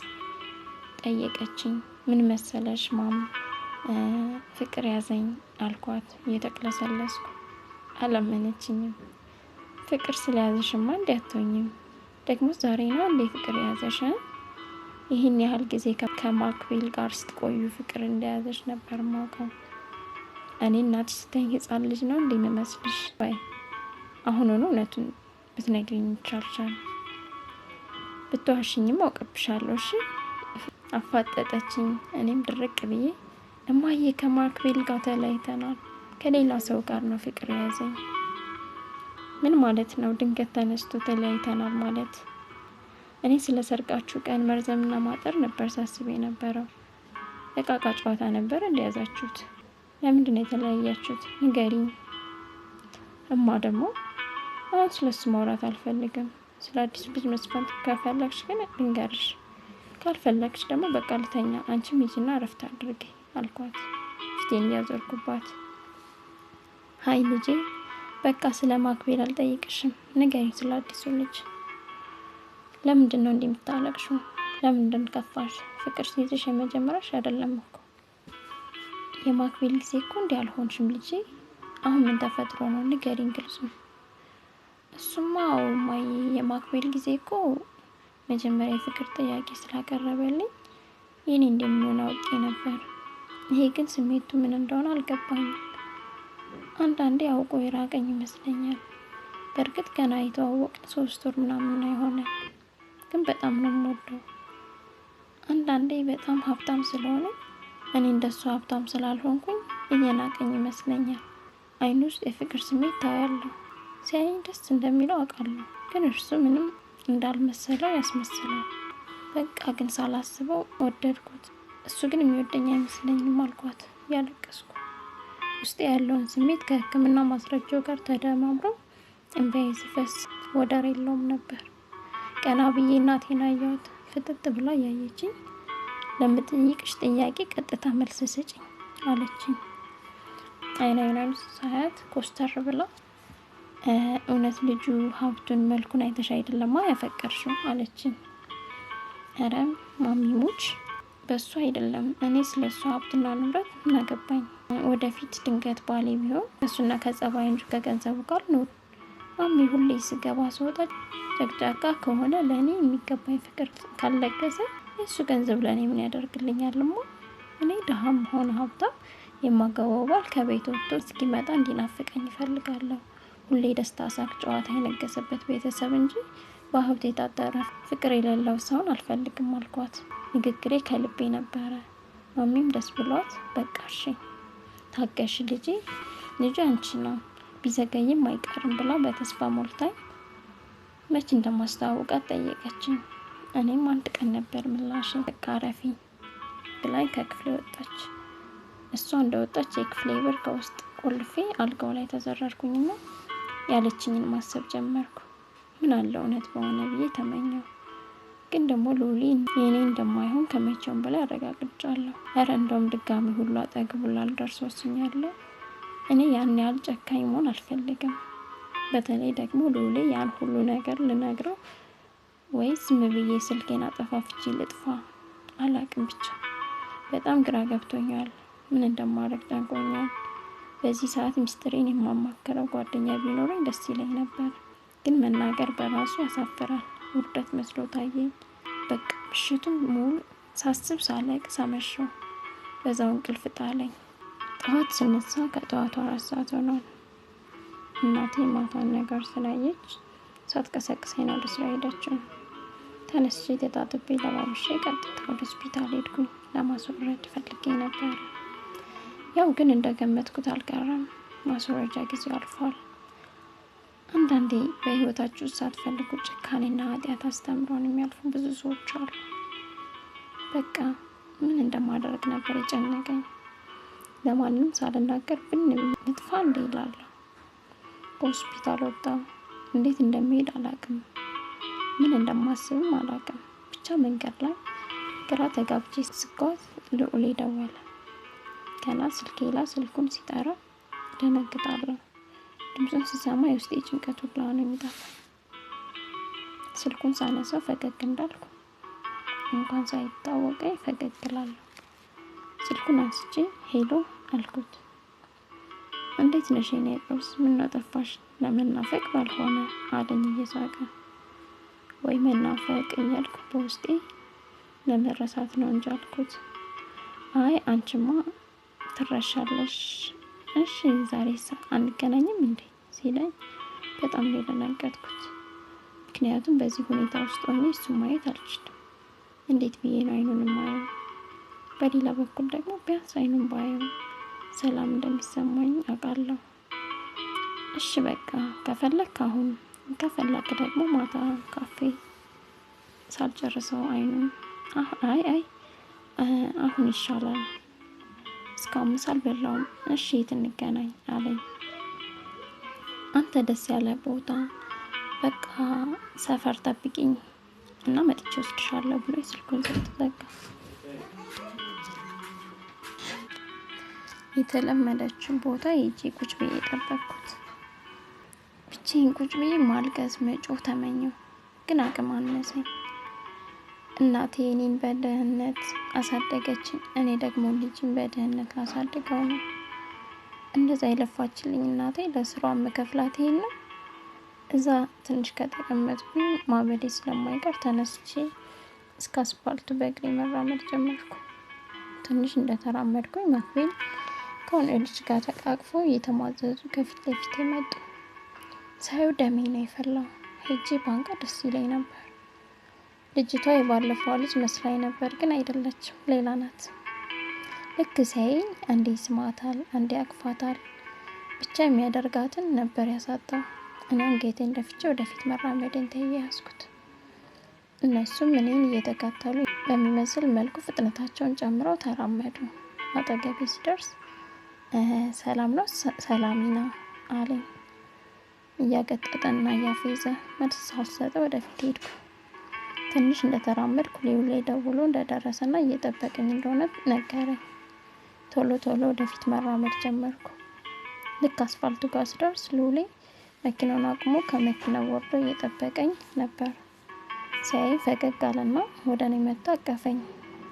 ጠየቀችኝ። ምን መሰለሽ ማም ፍቅር ያዘኝ አልኳት እየተቅለሰለስኩ። አላመነችኝም። ፍቅር ስለያዘሽማ እንዴ አትሆኝም? ደግሞ ዛሬ ነው እንዴ ፍቅር ያዘሽ? ይህን ያህል ጊዜ ከማክቤል ጋር ስትቆዩ ፍቅር እንደያዘሽ ነበር ማውቀው። እኔ እናትሽ ስተኝ ህፃን ልጅ ነው እንዴ መመስልሽ? ባይ አሁኑኑ እውነቱን ብትነግሪኝ ይቻልሻል። ብትዋሽኝም አውቅብሻለሁ። እሺ አፋጠጠችኝ። እኔም ድርቅ ብዬ እማዬ ከማክቤል ጋር ተለያይተናል፣ ከሌላ ሰው ጋር ነው ፍቅር የያዘኝ። ምን ማለት ነው? ድንገት ተነስቶ ተለያይተናል ማለት? እኔ ስለ ሰርጋችሁ ቀን መርዘምና ማጠር ነበር ሳስብ የነበረው። እቃቃ ጨዋታ ነበር እንደያዛችሁት። ለምንድን ነው የተለያያችሁት? ንገሪኝ። እማ ደግሞ አሁን ስለሱ ማውራት አልፈልግም። ስለ አዲሱ ልጅ መስፈንት ከፈለግሽ ግን ልንገርሽ፣ ካልፈለግሽ ደግሞ በቃ ልተኛ፣ አንቺም ሂጂና እረፍት አድርጊ አልኳት ፊቴን እያዞርኩባት። ሀይ ልጄ በቃ ስለ ማክቤል አልጠይቅሽም፣ ንገሪኝ ስለ አዲሱ ልጅ። ለምንድን ነው እንዲህ የምታለቅሽው? ለምንድን ከፋሽ? ፍቅር ሲይዝሽ የመጀመሪያሽ አይደለም እኮ። የማክቤል ጊዜ እኮ እንዲህ አልሆንሽም ልጄ። አሁን ምን ተፈጥሮ ነው? ንገሪኝ ግልጹ። እሱማ እማዬ የማክቤል ጊዜ እኮ መጀመሪያ የፍቅር ጥያቄ ስላቀረበልኝ ይህኔ እንደሚሆን አውቄ ነበር። ይሄ ግን ስሜቱ ምን እንደሆነ አልገባኝም። አንዳንዴ አውቆ የራቀኝ ይመስለኛል። በእርግጥ ገና የተዋወቅን 3 ወር ምናምን የሆነ፣ ግን በጣም ነው የምወደው። አንዳንዴ በጣም ሀብታም ስለሆነ እኔ እንደሱ ሀብታም ስላልሆንኩኝ እየናቀኝ ይመስለኛል። አይኑ ውስጥ የፍቅር ስሜት ታያለሁ። ሲያየኝ ደስ እንደሚለው አውቃለሁ፣ ግን እርሱ ምንም እንዳልመሰለው ያስመስላል። በቃ ግን ሳላስበው ወደድኩት። እሱ ግን የሚወደኝ አይመስለኝም አልኳት ያለቀስኩ። ውስጥ ያለውን ስሜት ከሕክምና ማስረጃው ጋር ተደማምሮ እንባዬ ሲፈስ ወደር የለውም ነበር። ቀና ብዬ እናቴን አየኋት። ፍጥጥ ብላ ያየችኝ። ለምጠይቅሽ ጥያቄ ቀጥታ መልስ ስጭኝ አለችኝ። አይናይናን ሳያት ኮስተር ብላ እውነት ልጁ ሀብቱን መልኩን አይተሽ አይደለማ ያፈቀርሽው አለችኝ። ኧረ ማሚሙች በሱ አይደለም። እኔ ስለ እሱ ሀብትና ንብረት ምን አገባኝ? ወደፊት ድንገት ባሌ ቢሆን እሱና ከጸባይ እንጂ ከገንዘቡ ጋር ነው። ማሚ ሁሌ ስገባ ስወጣ ጨቅጫቃ ከሆነ ለእኔ የሚገባኝ ፍቅር ካልለገሰ የእሱ ገንዘብ ለእኔ ምን ያደርግልኛልማ? እኔ ድሃም ሆነ ሀብታም የማገባው ባል ከቤት ወጥቶ እስኪመጣ እንዲናፍቀኝ ይፈልጋለሁ። ሁሌ ደስታ፣ ሳቅ፣ ጨዋታ የነገሰበት ቤተሰብ እንጂ በሀብት የታጠረ ፍቅር የሌለው ሰውን አልፈልግም አልኳት። ንግግሬ ከልቤ ነበረ። ማሚም ደስ ብሏት በቃ እሺ ታገሽ ልጁ አንቺ ነው ቢዘገይም አይቀርም ብላ በተስፋ ሞልታኝ መቼ እንደማስተዋውቃት ጠየቀችኝ። እኔም አንድ ቀን ነበር ምላሽ። በቃ አረፊ ብላኝ ከክፍሌ ወጣች። እሷ እንደወጣች የክፍሌ በር ከውስጥ ቆልፌ አልጋው ላይ ተዘረርኩኝና ያለችኝን ማሰብ ጀመርኩ። ምን አለ እውነት በሆነ ብዬ ተመኘው። ግን ደግሞ ሉሊ የኔ እንደማይሆን ከመቼውም በላይ አረጋግጫለሁ። ኧረ እንደውም ድጋሚ ሁሉ አጠገቡ ላልደርስ ወስኛለሁ። እኔ ያን ያህል ጨካኝ መሆን አልፈልግም። በተለይ ደግሞ ሉሊ ያን ሁሉ ነገር ልነግረው ወይስ ዝም ብዬ ስልኬን አጠፋፍቼ ልጥፋ? አላቅም። ብቻ በጣም ግራ ገብቶኛል። ምን እንደማደርግ ጨንቆኛል። በዚህ ሰዓት ሚስጥሬን የማማክረው ጓደኛ ቢኖረኝ ደስ ይለኝ ነበር። ግን መናገር በራሱ ያሳፍራል። ውርደት መስሎ ታየኝ። በቃ ምሽቱን ሙሉ ሳስብ ሳለቅስ አመሸሁ። በዛው እንቅልፍ ጣለኝ። ጠዋት ስነሳ ከጠዋቱ 4 ሰዓት ሆኗል። እናቴ ማታን ነገር ስላየች ሳትቀሰቅሰኝ ነው ወደ ስራ ሄደችው። ተነስቼ ተጣጥቤ ለባብሼ ቀጥታ ወደ ሆስፒታል ሄድኩኝ። ለማስወረድ ፈልጌ ነበር። ያው ግን እንደገመትኩት አልቀረም። ማስወረጃ ጊዜው አልፏል። አንዳንዴ በህይወታችሁ ሳትፈልጉ ጭካኔና ኃጢአት አስተምሮን የሚያልፉ ብዙ ሰዎች አሉ። በቃ ምን እንደማደርግ ነበር የጨነቀኝ። ለማንም ሳልናገር ብን ልጥፋ እንዴ እላለሁ። በሆስፒታል ወጣሁ። እንዴት እንደሚሄድ አላቅም። ምን እንደማስብም አላቅም። ብቻ መንገድ ላይ ግራ ተጋብቼ ስጓዝ ልዑሌ ደወለ። ገና ስልኬ ላይ ስልኩን ሲጠራ ደነግጣለሁ። ድምፁን ስሰማ የውስጤ ጭንቀት ሁላ ነው የሚጠፋው። ስልኩን ሳነሳው ፈገግ እንዳልኩ እንኳን ሳይታወቀኝ ፈገግ እላለሁ። ስልኩን አንስቼ ሄሎ አልኩት። እንዴት ነሽ የኔ ሮዝ? ምን አጠፋሽ? ለመናፈቅ ባልሆነ አለኝ እየሳቀ። ወይ መናፈቅ እያልኩ በውስጤ ለመረሳት ነው እንጂ አልኩት። አይ አንቺማ ትረሻለሽ። እሺ ዛሬስ አንገናኝም እንዴ ሲለኝ በጣም ነው የደነገጥኩት። ምክንያቱም በዚህ ሁኔታ ውስጥ ሆኜ እሱን ማየት አልችልም። እንዴት ብዬ ነው አይኑን ማየው? በሌላ በኩል ደግሞ ቢያንስ አይኑን ባየው ሰላም እንደሚሰማኝ አውቃለሁ። እሺ በቃ ከፈለክ አሁን፣ ከፈለክ ደግሞ ማታ ካፌ ሳልጨርሰው አይኑን አይ አሁን ይሻላል። እስካሁን ምሳ አልበላሁም። እሺ የት እንገናኝ አለኝ። አንተ ደስ ያለ ቦታ በቃ ሰፈር ጠብቂኝ እና መጥቼ ወስድሻለሁ ብሎ ስልኩን ዘጋ። የተለመደችው ቦታ ሄጄ ቁጭ ብዬ ጠበቅኩት። ብቻዬን ቁጭ ብዬ ማልቀስ መጮህ ተመኘው፣ ግን አቅም አነሰኝ። እናቴ እኔን በድህነት አሳደገችኝ። እኔ ደግሞ ልጅን በድህነት ላሳድገው ነው። እንደዛ የለፋችልኝ እናቴ ለስራዋ መከፍላት ይሄን ነው። እዛ ትንሽ ከተቀመጥኩኝ ማበዴ ስለማይቀር ተነስቼ እስከ አስፓልቱ በእግሬ መራመድ ጀመርኩ። ትንሽ እንደተራመድኩኝ መክቤል ከሆነ ልጅ ጋር ተቃቅፎ እየተሟዘዙ ከፊት ለፊት መጡ። ሳየው ደሜ ነው የፈላው። ሄጄ ባንቃ ደስ ይለኝ ነበር። ልጅቷ የባለፈው ልጅ መስላኝ ነበር፣ ግን አይደለችም፣ ሌላ ናት። ልክ ሲያየኝ አንዴ ይስማታል፣ አንዴ ያቅፋታል። ብቻ የሚያደርጋትን ነበር ያሳጣው። እኔ አንገቴን ደፍቼ ወደፊት መራመዴን ተያያዝኩት። እነሱም እኔን እየተከተሉ በሚመስል መልኩ ፍጥነታቸውን ጨምረው ተራመዱ። አጠገቤ ሲደርስ ሰላም ነው ሰላሚና አለኝ እያገጠጠና እያፌዘ። መልስ ሳልሰጠው ወደፊት ሄድኩ። ትንሽ እንደተራመድኩ ሉሌ ደውሎ እንደደረሰና እየጠበቀኝ እንደሆነ ነገረኝ። ቶሎ ወደፊት መራመድ ጀመርኩ። ልክ አስፋልቱ ጋር ስደርስ ሉሌ መኪናውን አቁሞ ከመኪናው ወርዶ እየጠበቀኝ ነበር። ሲያይ ፈገግ አለና ወደ እኔ መጣ፣ አቀፈኝ።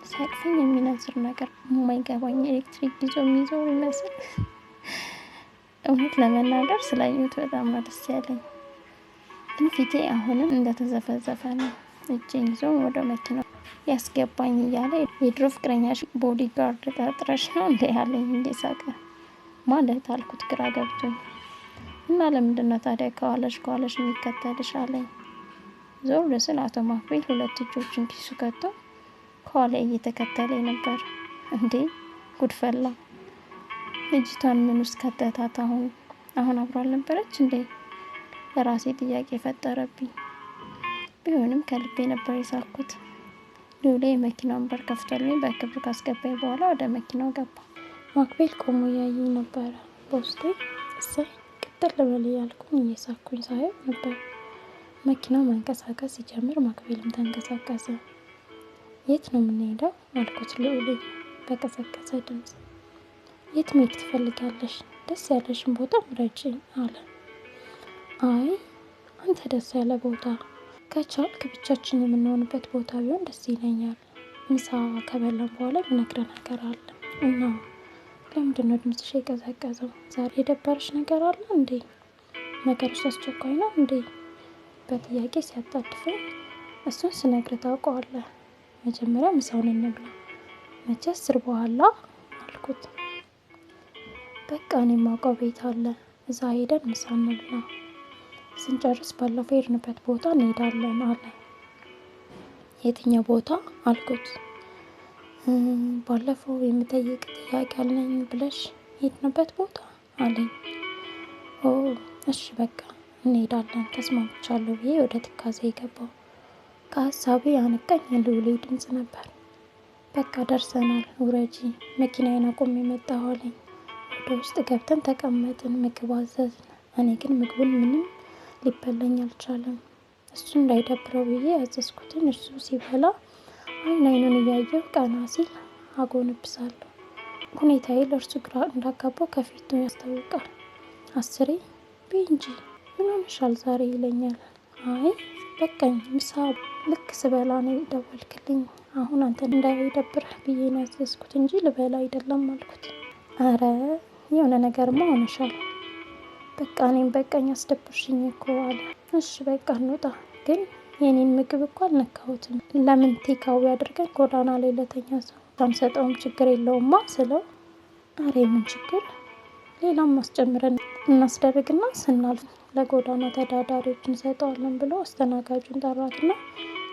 ሲያቅፈኝ የሚነዝር ነገር የማይገባኝ ኤሌክትሪክ ይዞ የሚዞር ይመስል። እውነት ለመናገር ስላየሁት በጣም ነው ደስ ያለኝ። ግን ፊቴ አሁንም እንደተዘፈዘፈ ነው። እጄን ይዞ ወደ መኪናው ያስገባኝ እያለ የድሮ ፍቅረኛሽ ቦዲ ጋርድ ቀጥረሽ ነው እንዴ ያለኝ እየሳቀ። ማለት አልኩት ግራ ገብቶኝ። እና ለምንድነው ታዲያ ከኋላሽ የሚከተልሽ አለኝ። ዞር ስል አቶ ማክቤል 2 እጆቹን ኪሱ ከቶ ከኋላ እየተከተለኝ ነበር። እንዴ ጉድፈላ! ልጅቷን ምን ውስጥ ከተታት? አሁን አብሮ አልነበረች እንዴ? ለራሴ ጥያቄ ፈጠረብኝ። ቢሆንም ከልቤ ነበር የሳኩት። ሉሌ የመኪናውን በር ከፍቶልኝ በክብር ካስገባኝ በኋላ ወደ መኪናው ገባ። ማክቤል ቆሞ እያየኝ ነበረ። በውስጤ እሰይ ቅጥል በል እያልኩኝ እየሳኩኝ ሳየው ነበር። መኪናው መንቀሳቀስ ሲጀምር ማክቤልም ተንቀሳቀሰ። የት ነው የምንሄደው አልኩት ልዑሌ በቀዘቀዘ ድምፅ። የት መሄድ ትፈልጊያለሽ? ደስ ያለሽን ቦታ ምረጪ አለ። አይ አንተ ደስ ያለ ቦታ ከቻልክ ብቻችን የምንሆንበት ቦታ ቢሆን ደስ ይለኛል። ምሳ ከበላን በኋላ የምነግርህ ነገር አለ። እና ለምንድነው ድምፅሽ የቀዘቀዘው? ዛሬ የደበረሽ ነገር አለ እንዴ? ነገርሽ አስቸኳይ ነው እንዴ? በጥያቄ ሲያጣድፈኝ እሱን ስነግርህ ታውቀዋለህ። መጀመሪያ ምሳውን እንብላ። መቼ 10 በኋላ አልኩት። በቃ እኔ የማውቀው ቤት አለ፣ እዛ ሄደን ምሳ እንብላ። ስንጨርስ ባለፈው የሄድንበት ቦታ እንሄዳለን አለ። የትኛው ቦታ አልኩት። ባለፈው የምጠይቅ ጥያቄ አለኝ ብለሽ የሄድንበት ቦታ አለኝ። ኦ እሺ በቃ እንሄዳለን ተስማምቻለሁ ብዬ ወደ ትካዜ ገባሁ። ከሀሳቤ ያነቃኝ የልዑሌ ድምፅ ነበር። በቃ ደርሰናል፣ ውረጂ፣ መኪናዬን አቁሜ መጣሁ አለኝ። ወደ ውስጥ ገብተን ተቀመጥን፣ ምግብ አዘዝን። እኔ ግን ምግቡን ምንም ሊበላኝ አልቻለም። እሱ እንዳይደብረው ብዬ ያዘዝኩትን እሱ ሲበላ አይኑን እያየሁ ቀና ሲል አጎነብሳለሁ። ሁኔታዬ ለእርሱ ግራ እንዳጋባው ከፊቱ ያስታውቃል። 10 ብይ እንጂ ምን ሆነሻል ዛሬ ይለኛል። አይ በቃኝ፣ ምሳ ልክ ስበላ ነው የደወልክልኝ። አሁን አንተ እንዳይደብርህ ብዬ ነው ያዘዝኩት እንጂ ልበላ አይደለም አልኩት። አረ የሆነ ነገርማ ሆነሻል። በቃ እኔም በቃኝ፣ አስደብርሽኝ እኮ አለ። እሺ በቃ እንውጣ፣ ግን የኔን ምግብ እኮ አልነካሁትም። ለምን ቴካዊ አድርገን ጎዳና ላይ ለተኛ ሰው ባንሰጠውም ችግር የለውማ ስለው፣ አረ የምን ችግር፣ ሌላም ማስጨምረን እናስደርግና ስናልፍ ለጎዳና ተዳዳሪዎች እንሰጠዋለን ብሎ አስተናጋጁን ጠራትና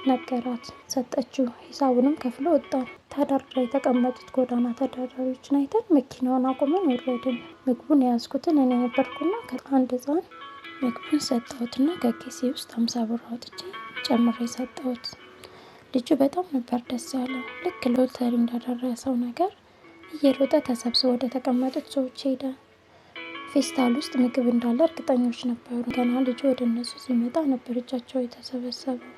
ነገራት። ሰጠችው። ሂሳቡንም ከፍሎ ወጣን። ተዳርድረው የተቀመጡት ጎዳና ተዳዳሪዎችን አይተን መኪናውን አቁመን ወረድን። ምግቡን የያዝኩትን እኔ ነበርኩና ከአንድ ሕፃን ምግቡን ሰጠሁትና ከኪሴ ውስጥ 50 ብር አውጥቼ ጨምሬ ሰጠሁት። ልጁ በጣም ነበር ደስ ያለው። ልክ ሎተሪ እንዳደረሰው ነገር እየሮጠ ተሰብስቦ ወደ ተቀመጡት ሰዎች ሄደ። ፌስታል ውስጥ ምግብ እንዳለ እርግጠኞች ነበሩ። ገና ልጁ ወደ እነሱ ሲመጣ ነበር እጃቸው የተሰበሰበው።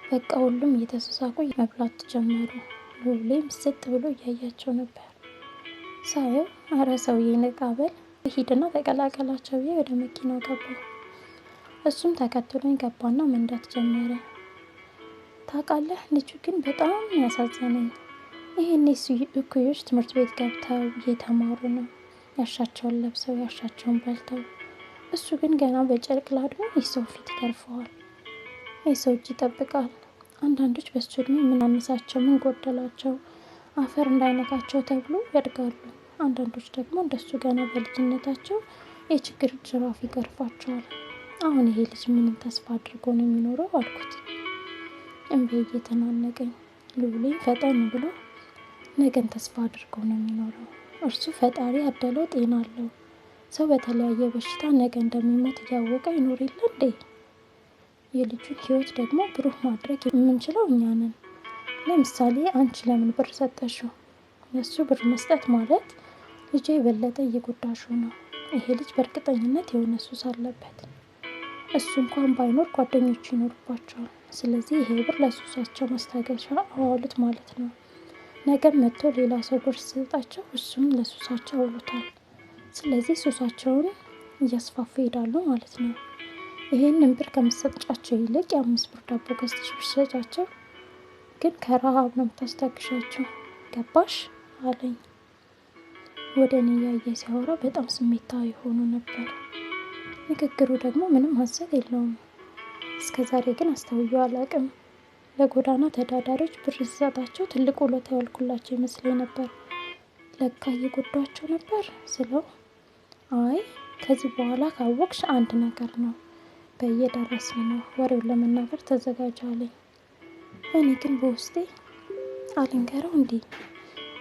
በቃ ሁሉም እየተሳሳቁ መብላት ጀመሩ። ሉሌም ስጥ ብሎ እያያቸው ነበር። ሳየው አረ ሰውዬ ንቃ በል፣ ሂድና ተቀላቀላቸው ብዬ ወደ መኪናው ገባሁ። እሱም ተከትሎኝ ገባና መንዳት ጀመረ። ታውቃለህ ልጁ ግን በጣም ያሳዘነኝ። ይሄኔ እኩዮች ትምህርት ቤት ገብተው እየተማሩ ነው፣ ያሻቸውን ለብሰው ያሻቸውን በልተው። እሱ ግን ገና በጨቅላ ዕድሜው የሰው ፊት ይገርፈዋል፣ የሰው እጅ ይጠብቃል። አንዳንዶች በሱ ዕድሜ ምን አነሳቸው ምን ጎደላቸው አፈር እንዳይነካቸው ተብሎ ያድጋሉ። አንዳንዶች ደግሞ እንደሱ ገና በልጅነታቸው የችግር ጅራፍ ይገርፋቸዋል። አሁን ይሄ ልጅ ምንም ተስፋ አድርጎ ነው የሚኖረው አልኩት። እንባዬ እየተናነቀኝ። ሉሌ ፈጠን ብሎ ነገን ተስፋ አድርጎ ነው የሚኖረው። እርሱ ፈጣሪ ያደለው ጤና አለው። ሰው በተለያየ በሽታ ነገ እንደሚሞት እያወቀ ይኖር የለ እንዴ? የልጁን ሕይወት ደግሞ ብሩህ ማድረግ የምንችለው እኛ ነን። ለምሳሌ አንቺ ለምን ብር ሰጠሽው? የእሱ ብር መስጠት ማለት ልጄ የበለጠ እየጎዳሽው ነው። ይሄ ልጅ በእርግጠኝነት የሆነ ሱስ አለበት። እሱ እንኳን ባይኖር ጓደኞቹ ይኖርባቸዋል። ስለዚህ ይሄ ብር ለሱሳቸው ማስታገሻ አዋሉት ማለት ነው። ነገም መጥቶ ሌላ ሰው ብር ሲሰጣቸው እሱም ለሱሳቸው አውሉታል። ስለዚህ ሱሳቸውን እያስፋፉ ይሄዳሉ ማለት ነው። ይሄንን ብር ከምትሰጫቸው ይልቅ የ5 ብር ዳቦ ገዝተሽ ብትሰጫቸው ግን ከረሃብ ነው የምታስታግሻቸው። ገባሽ አለኝ። ወደ እኔ እያየ ሲያወራ በጣም ስሜታዊ ሆኖ ነበር። ንግግሩ ደግሞ ምንም ሀሰት የለውም። እስከ ዛሬ ግን አስተውዬው አላውቅም። ለጎዳና ተዳዳሪዎች ብር ሲሰጣቸው ትልቅ ውለታ ያዋልኩላቸው ይመስለኝ ነበር። ለካ እየጎዳቸው ነበር ስለው፣ አይ ከዚህ በኋላ ካወቅሽ አንድ ነገር ነው፣ በየደረስን ነው፣ ወሬውን ለመናገር ተዘጋጅ አለኝ። እኔ ግን በውስጤ አልንገረው እንዴ?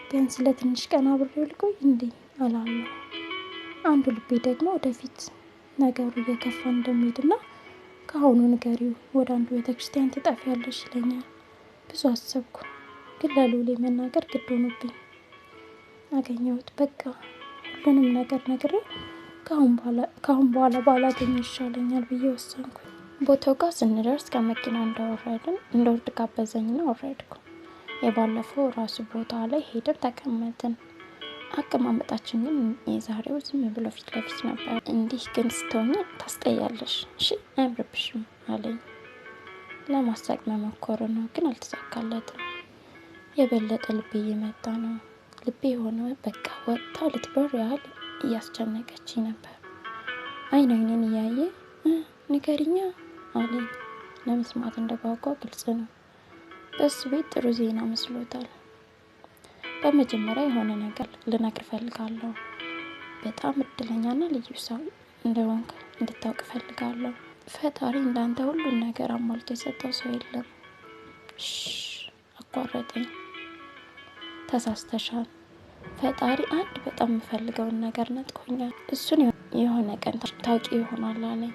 ቢያንስ ለትንሽ ቀን አብሬው ልቆይ እንዴ አላለሁ። አንዱ ልቤ ደግሞ ወደፊት ነገሩ እየከፋ እንደሚሄድና ከአሁኑ ንገሪው፣ ወደ አንዱ ቤተክርስቲያን ትጠፊያለሽ ይለኛል። ብዙ አሰብኩ፣ ግን ለሉሌ መናገር ግድ ሆኖብኝ አገኘሁት። በቃ ሁሉንም ነገር ነግሬው ከአሁን በኋላ ባላገኝ ይሻለኛል ብዬ ወሰንኩ። ቦታው ጋር ስንደርስ ከመኪና እንደወርድ ጋበዘኝና ወረድኩ። የባለፈው ራሱ ቦታ ላይ ሄደን ተቀመጥን። አቀማመጣችን ግን የዛሬው ዝም ብሎ ፊት ለፊት ነበር። እንዲህ ግን ስትሆኝ ታስጠያለሽ፣ እሺ አያምርብሽም አለኝ። ለማሳቅ መሞከሩ ነው፣ ግን አልተሳካለትም። የበለጠ ልቤ እየመታ ነው። ልቤ የሆነ በቃ ወጥታ ልትበር ያህል እያስጨነቀችኝ ነበር። አይኔን እያየ ንገሪኛ አለኝ። ለመስማት እንደጓጓ ግልጽ ነው። በሱ ቤት ጥሩ ዜና መስሎታል። በመጀመሪያ የሆነ ነገር ልነግር እፈልጋለሁ። በጣም እድለኛና ልዩ ሰው እንደሆንክ እንድታውቅ እፈልጋለሁ። ፈጣሪ እንዳንተ ሁሉን ነገር አሟልቶ የሰጠው ሰው የለም። አቋረጠኝ። ተሳስተሻል። ፈጣሪ አንድ በጣም የምፈልገውን ነገር ነጥቆኛል። እሱን የሆነ ቀን ታውቂ ይሆናል አለኝ።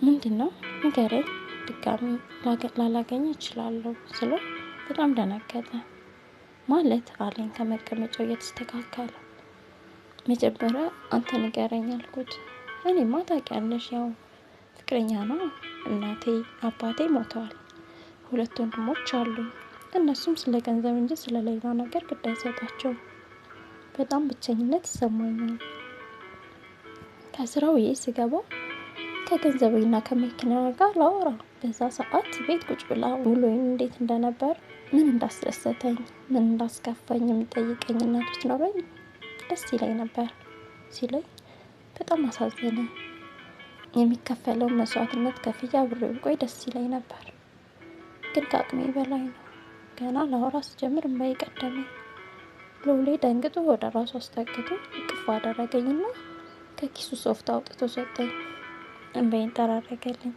ምንድን ነው ንገረኝ። ድጋሚ ላላገኝ እችላለሁ ስለው በጣም ደነገጠ። ማለት አለኝ ከመቀመጫው እየተስተካከለ። መጀመሪያ አንተ ንገረኝ አልኩት። እኔማ ታውቂያለሽ፣ ያው ፍቅረኛ ነው። እናቴ አባቴ ሞተዋል። 2 ወንድሞች አሉኝ። እነሱም ስለ ገንዘብ እንጂ ስለ ሌላ ነገር ግድ አይሰጣቸውም። በጣም ብቸኝነት ይሰማኛል። ከስራው ስገባ ከገንዘቤና ከመኪና ጋር ላወራ፣ በዛ ሰዓት ቤት ቁጭ ብላ ውሎዬን እንዴት እንደነበር፣ ምን እንዳስደሰተኝ፣ ምን እንዳስከፋኝ የሚጠይቀኝ እናት ብትኖረኝ ደስ ይለኝ ነበር ሲለኝ በጣም አሳዘነ። የሚከፈለውን መስዋዕትነት ከፍዬ አብሬው ብቆይ ደስ ይለኝ ነበር፣ ግን ከአቅሜ በላይ ነው። ገና ላወራ ስጀምር እምባዬ ቀደመኝ። ሉሌ ደንግጦ ወደ ራሱ አስጠግቶ እቅፍ አደረገኝና ከኪሱ ሶፍት አውጥቶ ሰጠኝ። እንባዬን ጠራረገልኝ።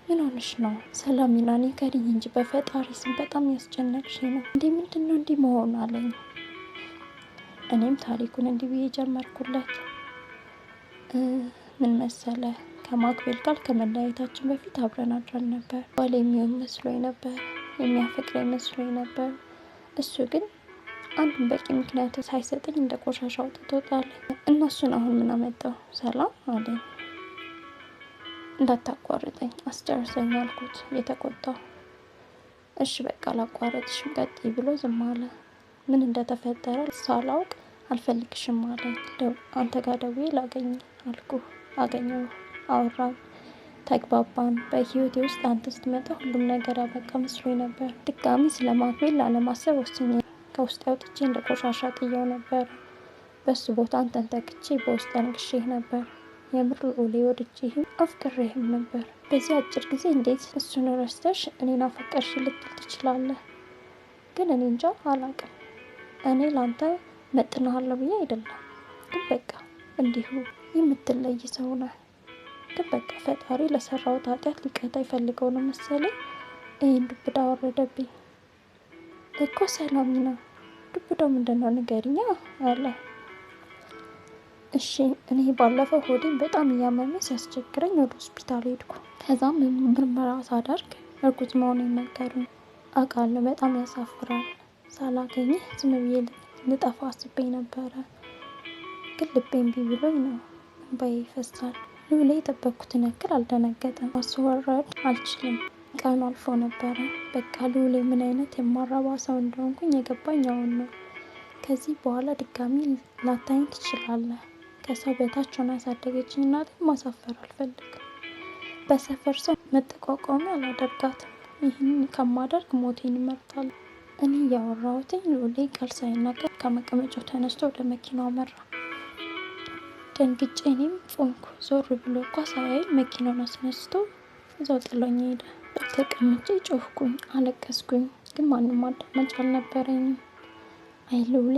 ምን ሆነሽ ነው? ሰላሚና ንገሪኝ እንጂ በፈጣሪ ስም በጣም ያስጨነቅሽኝ ነው። ምንድን ነው እንዲህ መሆን አለኝ። እኔም ታሪኩን እንዲህ ብዬ ጀመርኩለት። ምን መሰለ፣ ከማክቤል ጋር ከመለያየታችን በፊት አብረን አድረን ነበር። ባል የሚሆን መስሎኝ ነበር፣ የሚያፈቅረኝ መስሎኝ ነበር። እሱ ግን አንዱን በቂ ምክንያት ሳይሰጠኝ እንደ ቆሻሻ አውጥቶ ጣለ። እነሱን አሁን ምን አመጣው? ሰላም አለኝ። እንዳታቋርጠኝ አስጨርሰኝ አልኩት እየተቆጣሁ። እሺ በቃ ላቋረጥሽም ቀጥይ ብሎ ዝም አለ። ምን እንደተፈጠረ ሳላውቅ አልፈልግሽም አለኝ። አንተ ጋር ደውዬ ላገኝ አልኩ። አገኘው፣ አወራን፣ ተግባባን። በህይወቴ ውስጥ አንተ ስትመጣ ሁሉም ነገር ያበቃ መስሎኝ ነበር። ድጋሚ ስለ ማክቤል ላለማሰብ ወስኜ ከውስጥ አውጥቼ እንደ ቆሻሻ ጥየው ነበር። በሱ ቦታ አንተን ተክቼ በውስጥ አንግሼህ ነበር። የምር ሉሌ ወድጄህም አፍቅሬህም ነበር። በዚህ አጭር ጊዜ እንዴት እሱን ረስተሽ እኔን አፈቀርሽ ልትል ትችላለህ? ግን እኔ እንጃ አላውቅም። እኔ ላንተ መጥናሃለሁ ብዬ አይደለም፣ ግን በቃ እንዲሁ የምትለይ ሰው ነህ። ግን በቃ ፈጣሪ ለሰራሁት ኃጢአት ሊቀጣ ይፈልገው ነው መሰለኝ። ይህን ዱብዳ ወረደብኝ እኮ። ሰላሚና ዱብዳው ምንድን ነው ንገሪኛ አለ። እሺ እኔ ባለፈው ሆዴን በጣም እያመመኝ ሲያስቸግረኝ ወደ ሆስፒታል ሄድኩ። ከዛም ምርመራ ሳደርግ እርጉዝ መሆኔን ነገሩኝ። አውቃለሁ በጣም ያሳፍራል። ሳላገኝህ ዝም ብዬ ልጠፋ አስቤ ነበረ፣ ግን ልቤ እምቢ ብሎኝ ነው። እንባዬ ይፈሳል። ሉሌ የጠበቅኩትን ያክል አልደነገጠም። ማስወረድ አልችልም። ቀኑ አልፎ ነበረ። በቃ ሉሌ ምን አይነት የማረባ ሰው እንደሆንኩኝ የገባኝ አሁን ነው። ከዚህ በኋላ ድጋሚ ላታይኝ ትችላለህ። ከሰው በታች ሆና ያሳደገችኝ እናቴን ማሳፈር አልፈልግም። በሰፈር ሰው መጠቋቋሚ አላደርጋትም። ይህን ከማደርግ ሞቴን ይመርጣል። እኔ እያወራሁትኝ ሉሌ ቃል ሳይናገር ከመቀመጫው ተነስቶ ወደ መኪናው መራ። ደንግጬ እኔም ፎንኩ። ዞር ብሎ እኳ ሳያይ መኪናውን አስነስቶ እዛው ጥሎኝ ሄደ። ተቀምጬ ጮህኩኝ፣ አለቀስኩኝ፣ ግን ማንም አዳማጭ አልነበረኝም። አይ ሉሌ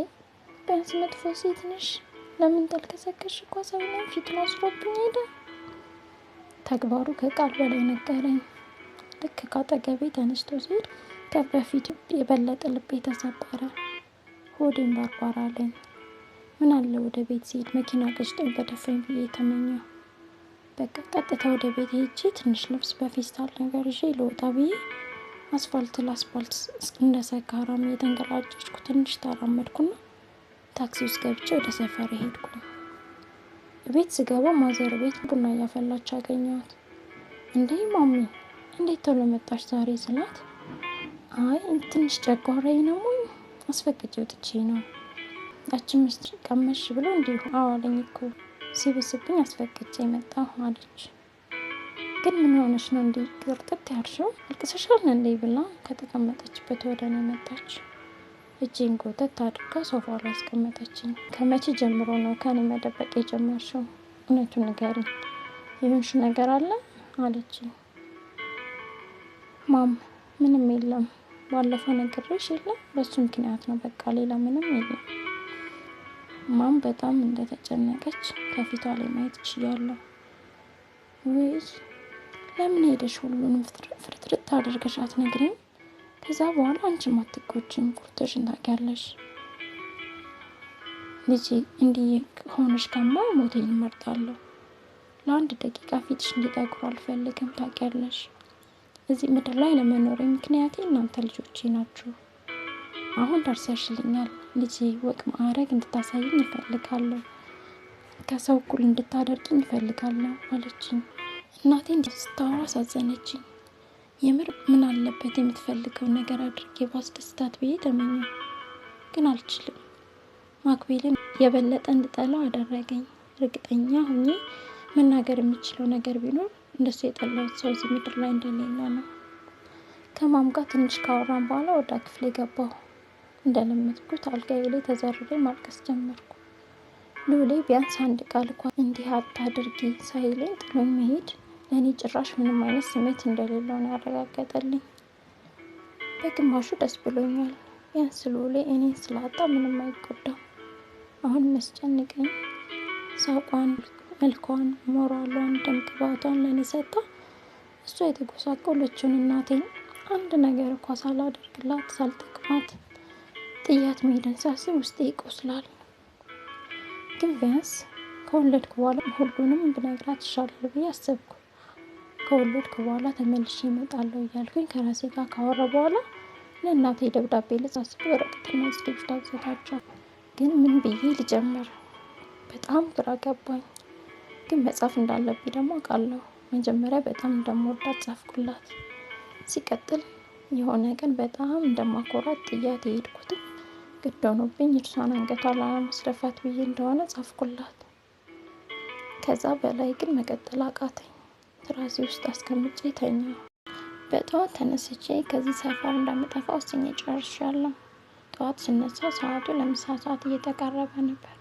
ቢያንስ መጥፎ ሴት ነሽ፣ ለምን ተልከሰከሽ እኮ ሰውዬው ፊቱን አስሮብኝ ሄደ። ተግባሩ ከቃል በላይ ነገረኝ። ልክ ካጠገቤ ተነስቶ ሲሄድ ከበፊቱ የበለጠ ልቤ ተሰበረ። ሆዴን ባርባር አለኝ። ምን አለ ወደ ቤት ሲሄድ መኪና ገጭቶኝ በደፋኝ ብዬ ተመኘሁ። በቃ ቀጥታ ወደ ቤት ሄጄ ትንሽ ልብስ በፌስታል ነገር ይዤ ልወጣ ብዬ አስፋልት ለአስፋልት እንደ ሰካራም እየተንገራገጭኩ ትንሽ ተራመድኩና ታክሲ ውስጥ ገብቼ ወደ ሰፈር ሄድኩኝ። ቤት ስገባ ማዘር ቤት ቡና እያፈላች አገኘኋት። እንዴ ማሚ እንዴት ቶሎ መጣሽ ዛሬ ስላት፣ አይ ትንሽ ጨጓራዬ ነው አስፈቅጄ ወጥቼ ነው። ያችን ምስጢር ቀመሽ ብሎ እንዲሁ አዋለኝ እኮ ሲብስብኝ አስፈቅጄ መጣሁ አለች። ግን ምን ሆነሽ ነው እንዲህ ቅርጥት ያልሽው? አልቅሰሻል እንዴ ብላ ከተቀመጠችበት ወደ እኔ መጣች። እጄን ጎተት አድርጋ ሶፋ ላይ አስቀመጠችኝ። ከመቼ ጀምሮ ነው ከኔ መደበቅ የጀመርሽው? እውነቱን ንገሪኝ፣ የሆንሽ ነገር አለ አለችኝ። ማም ምንም የለም፣ ባለፈው ነግሬሽ የለም በሱ ምክንያት ነው፣ በቃ ሌላ ምንም የለም። ማም በጣም እንደተጨነቀች ከፊቷ ላይ ማየት ችያለሁ። ውይ ለምን ሄደሽ ሁሉንም ፍርጥርጥ አድርገሽ አትነግሪም? ከዛ በኋላ አንቺም አትጎጂም፣ ቁርጥሽን ታውቂያለሽ። ልጄ እንዲህ ሆነሽ ከማ ሞቴን እመርጣለሁ። ለአንድ ደቂቃ ፊትሽ እንዲጠቁር አልፈልግም፣ ታውቂያለሽ። እዚህ ምድር ላይ ለመኖሬ ምክንያቴ እናንተ ልጆቼ ናችሁ። አሁን ደርሰሽልኛል ልጄ፣ ወግ ማዕረግ እንድታሳይኝ እፈልጋለሁ፣ ከሰው እኩል እንድታደርግኝ እፈልጋለሁ አለችኝ። እናቴ ስታወራ አሳዘነችኝ። የምር ምን አለበት የምትፈልገው ነገር አድርጌ ባስደስታት ብዬ ተመኘሁ፣ ግን አልችልም። ማክቤልን የበለጠ እንድጠላው አደረገኝ። እርግጠኛ ሆኜ መናገር የምችለው ነገር ቢኖር እንደሱ የጠላሁት ሰው እዚህ ምድር ላይ እንደሌለ ነው። ከማም ጋር ትንሽ ካወራን በኋላ ወደ ክፍሌ ገባሁ። እንደለመድኩት አልጋዬ ላይ ተዘርሬ ማልቀስ ጀመርኩ። ሉሌ ቢያንስ አንድ ቃል እንኳን እንዲህ አታድርጊ ሳይለኝ ጥሎኝ መሄድ ለእኔ ጭራሽ ምንም አይነት ስሜት እንደሌለው ነው ያረጋገጠልኝ። በግማሹ ደስ ብሎኛል። ቢያንስ ሉሌ እኔን ስላጣ ምንም አይጎዳም። አሁን መስጨንቀኝ ሳቋን፣ መልኳን፣ ሞራሏን፣ ደምግባቷን ለእኔ ሰጥታ እሷ የተጎሳቆለችውን እናቴን አንድ ነገር እንኳ ሳላደርግላት ሳልጠቅማት ጥያት መሄድን ሳስብ ውስጤ ይቆስላል። ግን ቢያንስ ከወለድኩ በኋላ ሁሉንም ብነግራት ይሻላል ብዬ አሰብኩ። ከወለድኩ በኋላ ተመልሼ እመጣለሁ እያልኩኝ ከራሴ ጋር ካወራ በኋላ ለእናቴ ደብዳቤ ልጻፍ ወረቀትና እስክሪብቶ አዘጋጀሁ። ግን ምን ብዬ ልጀምር? በጣም ግራ ገባኝ። ግን መጻፍ እንዳለብኝ ደግሞ አውቃለሁ። መጀመሪያ በጣም እንደምወዳት ጻፍኩላት። ሲቀጥል የሆነ ቀን በጣም እንደማኮራት ጥያት የሄድኩትም ግድ ሆኖብኝ እርሷን አንገቷን ላለማስደፋት ብዬ እንደሆነ ጻፍኩላት። ከዛ በላይ ግን መቀጠል አቃተኝ። ትራሴ ውስጥ አስቀምጬ ተኛሁ። በጠዋት ተነስቼ ከዚህ ሰፈር እንደምጠፋ ወስኜ ጨርሻለሁ። ጠዋት ስነሳ ሰዓቱ ለምሳ ሰዓት እየተቃረበ ነበር።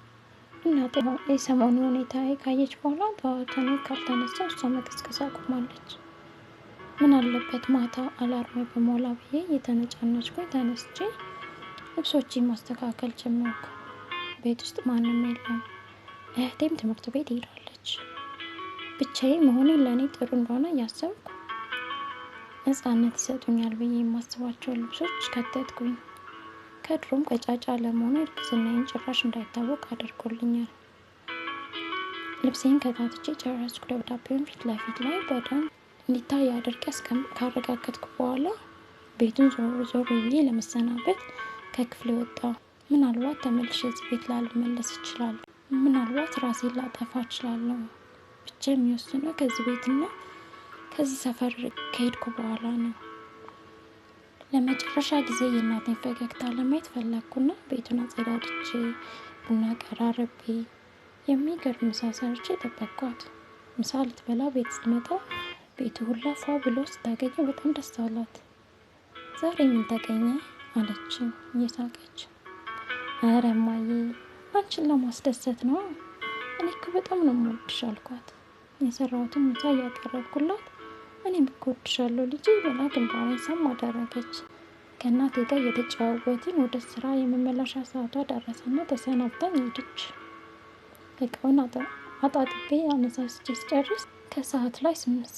እናቴ የሰሞኑ ሁኔታ ካየች በኋላ ጠዋት እኔ ካልተነሳ እሷ መቀስቀስ አቁማለች። ምን አለበት ማታ አላርም በሞላ ብዬ እየተነጫነጭኩኝ ተነስቼ ልብሶቼን ማስተካከል ጀመርኩ። ቤት ውስጥ ማንም የለም። እህቴም ትምህርት ቤት ሄዳለች። ብቻዬን መሆኔን ለእኔ ጥሩ እንደሆነ እያሰብኩ ነፃነት ይሰጡኛል ብዬ የማስባቸው ልብሶች ከተትኩኝ። ከድሮም ቀጫጫ ለመሆኑ እርግዝናዬን ጭራሽ እንዳይታወቅ አድርጎልኛል። ልብሴን ከታትቼ ጨረስኩ። ደብዳቤውን ፊት ለፊት ላይ በደንብ እንዲታይ አድርጌ ካረጋገጥኩ በኋላ ቤቱን ዞር ብዬ ለመሰናበት ከክፍሌ ወጣሁ። ምናልባት ተመልሼ እዚህ ቤት ላልመለስ እችላለሁ። ምናልባት ራሴን ላጠፋ እችላለሁ። ብቻ የሚወስነው ከዚህ ቤትና ከዚህ ሰፈር ከሄድኩ በኋላ ነው። ለመጨረሻ ጊዜ የእናቴን ፈገግታ ለማየት ፈለግኩና ቤቱን አጸዳድቼ ቡና ቀራርቤ የሚገርም ምሳ ሰርቼ ጠበቅኳት። ምሳ ልትበላ ቤት ስትመጣ ቤቱ ሁላ ፏ ብሎ ስታገኘው በጣም ደስ አላት። ዛሬ ምን ተገኘ አለችኝ እየሳቀች። ኧረ እማዬ አንቺን ለማስደሰት ነው፣ እኔ እኮ በጣም ነው የምወድሽ አልኳት። የሰራሁትን ምሳ እያቀረብኩላት እኔም እኮ እወድሻለሁ ልጄ ብላ ግንባሬን ሳም አደረገች። ከእናቴ ጋር እየተጨዋወትን ወደ ስራ የመመለሻ ሰዓቷ ደረሰና ተሰናብታኝ ሄደች። እቃውን አጣጥቤ አነሳስቼ ስጨርስ ከሰዓት ላይ 8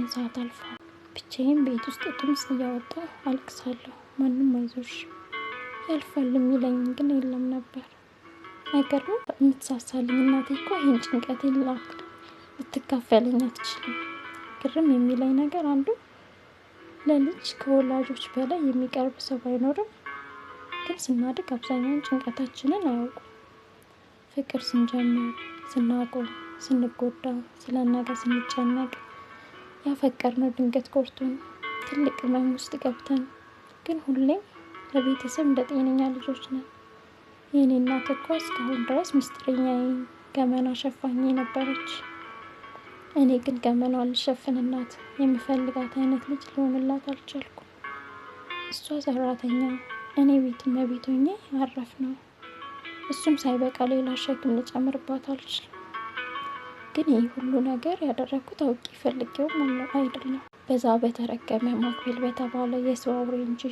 ሰዓት አልፏል። ብቻዬን ቤት ውስጥ ድምፅ እያወጣሁ አለቅሳለሁ። ማንም አይዞሽ ያልፋል የሚለኝ ግን የለም ነበር። አይገርምም? የምትሳሳልኝ እናቴ እኮ ይህን ጭንቀቴን ልትካፈለኝ አትችልም። ግርም የሚለኝ ነገር አንዱ ለልጅ ከወላጆች በላይ የሚቀርብ ሰው አይኖርም። ግን ስናድግ አብዛኛውን ጭንቀታችንን አያውቁም። ፍቅር ስንጀምር፣ ስናቆም፣ ስንጎዳ፣ ስለ ነገ ስንጨነቅ፣ ያፈቀርነው ድንገት ጎድቶን ትልቅ ህመም ውስጥ ገብተን ግን ሁሌም ለቤተሰብ እንደ ጤነኛ ልጆች ነን። የኔ እናት እኮ እስካሁን ድረስ ምስጢረኛዬ፣ ገመና ሸፋኝ ነበረች። እኔ ግን ገመናዋን ልሸፍንላት የምፈልጋት አይነት ልጅ ልሆንላት አልቻልኩም። እሷ ሰራተኛ፣ እኔ ቤት እመቤት ሆኜ አረፍነው። እሱም ሳይበቃ ሌላ ሸክም ልጨምርባት አልችልም። ግን ይህ ሁሉ ነገር ያደረግኩት አውቄ ፈልጌውም አይደለም። በዛ በተረገመ ማክቤል በተባለ የሰው አውሬ እንጂ።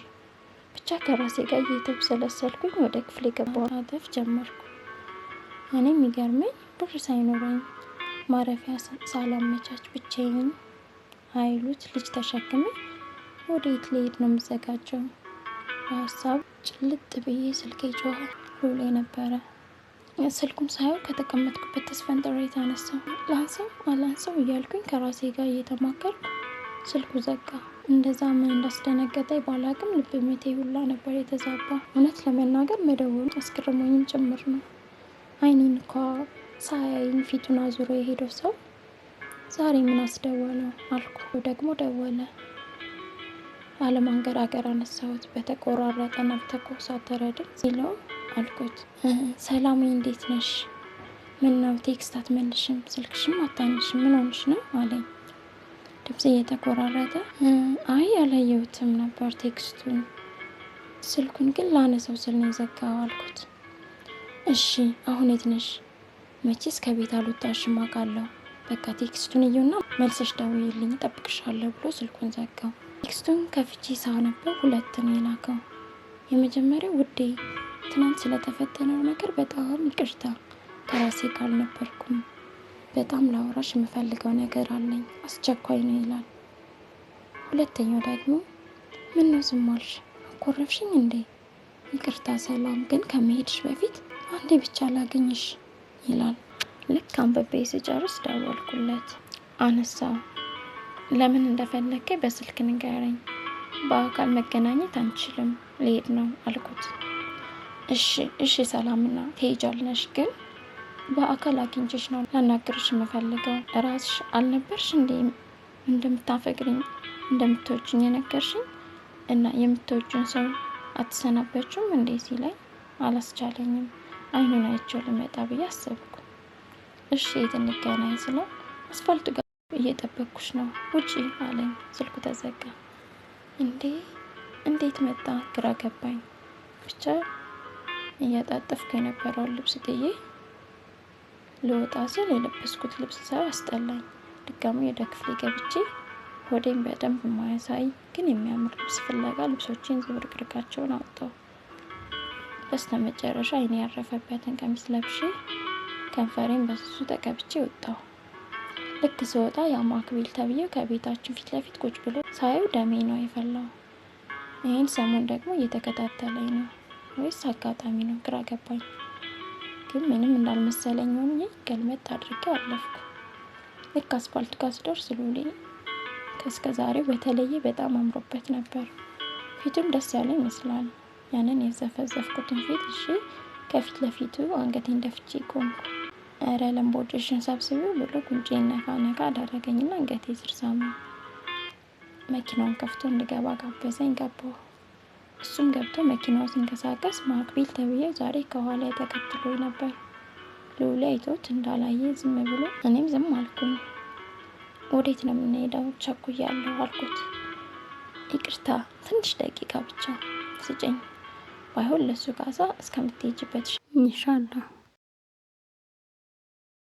ብቻ ከራሴ ጋር እየተብሰለሰልኩኝ ወደ ክፍል የገባሁ አተፍ ጀመርኩ። እኔ የሚገርመኝ ብር ሳይኖረኝ ማረፊያ ሳላመቻች ብቻዬን ሀይሉት ልጅ ተሸክሜ ወዴት ልሄድ ነው የምዘጋጀው? በሀሳብ ጭልጥ ብዬ ስልኬ ጮኸ። ሉሌ ነበረ። ስልኩን ሳየው ከተቀመጥኩበት ተስፈንጥሬ የተነሳው አላንሰው እያልኩኝ ከራሴ ጋር እየተማከርኩ ስልኩ ዘጋ። እንደዛ ምን እንዳስደነገጠኝ ባላቅም ልብ ምቴ ሁላ ነበር የተዛባ። እውነት ለመናገር መደወሉ አስገርሞኝም ጭምር ነው። አይኔን እንኳ ሳያይኝ ፊቱን አዙሮ የሄደው ሰው ዛሬ ምን አስደወለው አልኩ። ደግሞ ደወለ። አለማንገራገር አነሳሁት። በተቆራረጠ በተኮሳተረ ድምፅ ሲለው አልኩት፣ ሰላሜ እንዴት ነሽ? ምን ነው ቴክስት አትመልሽም? ስልክሽም አታነሽም? ምን ሆንሽ ነው አለኝ። ድምፅ እየተቆራረጠ አይ አላየሁትም ነበር ቴክስቱን፣ ስልኩን ግን ላነሰው ስል ነው የዘጋው አልኩት። እሺ አሁን የት ነሽ? መቼስ ከቤት አልወጣሽም አውቃለሁ። በቃ ቴክስቱን እየውና መልሰሽ ደውዪልኝ እጠብቅሻለሁ ብሎ ስልኩን ዘጋው። ቴክስቱን ከፍቼ ሳነበው 2 ነው የላከው። የመጀመሪያው ውዴ፣ ትናንት ስለተፈጠነው ነገር በጣም ይቅርታ፣ ከራሴ ጋር አልነበርኩም። በጣም ላወራሽ የምፈልገው ነገር አለኝ፣ አስቸኳይ ነው ይላል። ሁለተኛው ደግሞ ምን ነው ዝም አልሽ? አኮረፍሽኝ እንዴ? ይቅርታ ሰላም፣ ግን ከመሄድሽ በፊት አንዴ ብቻ ላገኝሽ ይላል። ልክ አንብቤ ስጨርስ ደወልኩለት። አነሳው። ለምን እንደፈለገኝ በስልክ ንገረኝ፣ በአካል መገናኘት አንችልም፣ ልሄድ ነው አልኩት። እሺ ሰላምና ትሄጃለሽ፣ ግን በአካል አግኝቼሽ ነው ላናግርሽ የምፈልገው። ራስሽ አልነበርሽ እንዴ እንደምታፈቅሪኝ እንደምትወጂኝ የነገርሽኝ? እና የምትወጂውን ሰው አትሰናበችም እንዴ ሲለኝ አላስቻለኝም። አይኑን አይቼው ልመጣ ብዬ አሰብኩ። እሺ የት እንገናኝ ስለው አስፋልት ጋር እየጠበቅኩሽ ነው ውጪ አለኝ። ስልኩ ተዘጋ። እንዴት መጣ ግራ ገባኝ። ብቻ እያጣጠፍኩ የነበረውን ልብስ ጥዬ ልወጣ ስል የለበስኩት ልብስ ሳይ አስጠላኝ። ድጋሚ ወደ ክፍሌ ገብቼ ሆዴን በደንብ የማያሳይ ግን የሚያምር ልብስ ፍለጋ ልብሶቼን ዝብርቅርቃቸውን አወጣሁ። በስተ መጨረሻ አይኔ ያረፈበትን ቀሚስ ለብሼ ከንፈሬን በስሱ ተቀብቼ ወጣሁ። ልክ ስወጣ የአማክቤል ተብዬው ከቤታችን ፊት ለፊት ቁጭ ብሎ ሳየው ደሜ ነው የፈላው። ይህን ሰሞን ደግሞ እየተከታተለኝ ነው ወይስ አጋጣሚ ነው? ግራ ገባኝ። ግን ምንም እንዳልመሰለኝ ሆኜ ገልመጥ አድርጌው አለፍኩ። ልክ አስፋልቱ ጋር ስደርስ ሉሌ ከእስከ ዛሬው በተለየ በጣም አምሮበት ነበር። ፊቱም ደስ ያለ ይመስላል። ያንን የዘፈዘፍኩትን ፊት እሺ ከፊት ለፊቱ አንገቴን ደፍቼ ቆምኩ። እረ ለምቦጭሽን ሰብስቢው ብሎ ጉንጬን ነካ ነካ አደረገኝና አንገቴ ስር ሳመኝ። መኪናውን ከፍቶ እንድገባ ጋበዘኝ። ገባሁ። እሱም ገብቶ መኪናው ሲንቀሳቀስ ማክቤል ተብዬው ዛሬ ከኋላ ተከትሎኝ ነበር። ሉሌ አይቶት እንዳላየ ዝም ብሎ እኔም ዝም አልኩኝ። ወዴት ነው የምንሄደው? ቸኩያለሁ አልኩት። ይቅርታ ትንሽ ደቂቃ ብቻ ስጭኝ፣ ባይሆን ለሱ ጋዛ እስከምትሄጅበት ኢንሻአላህ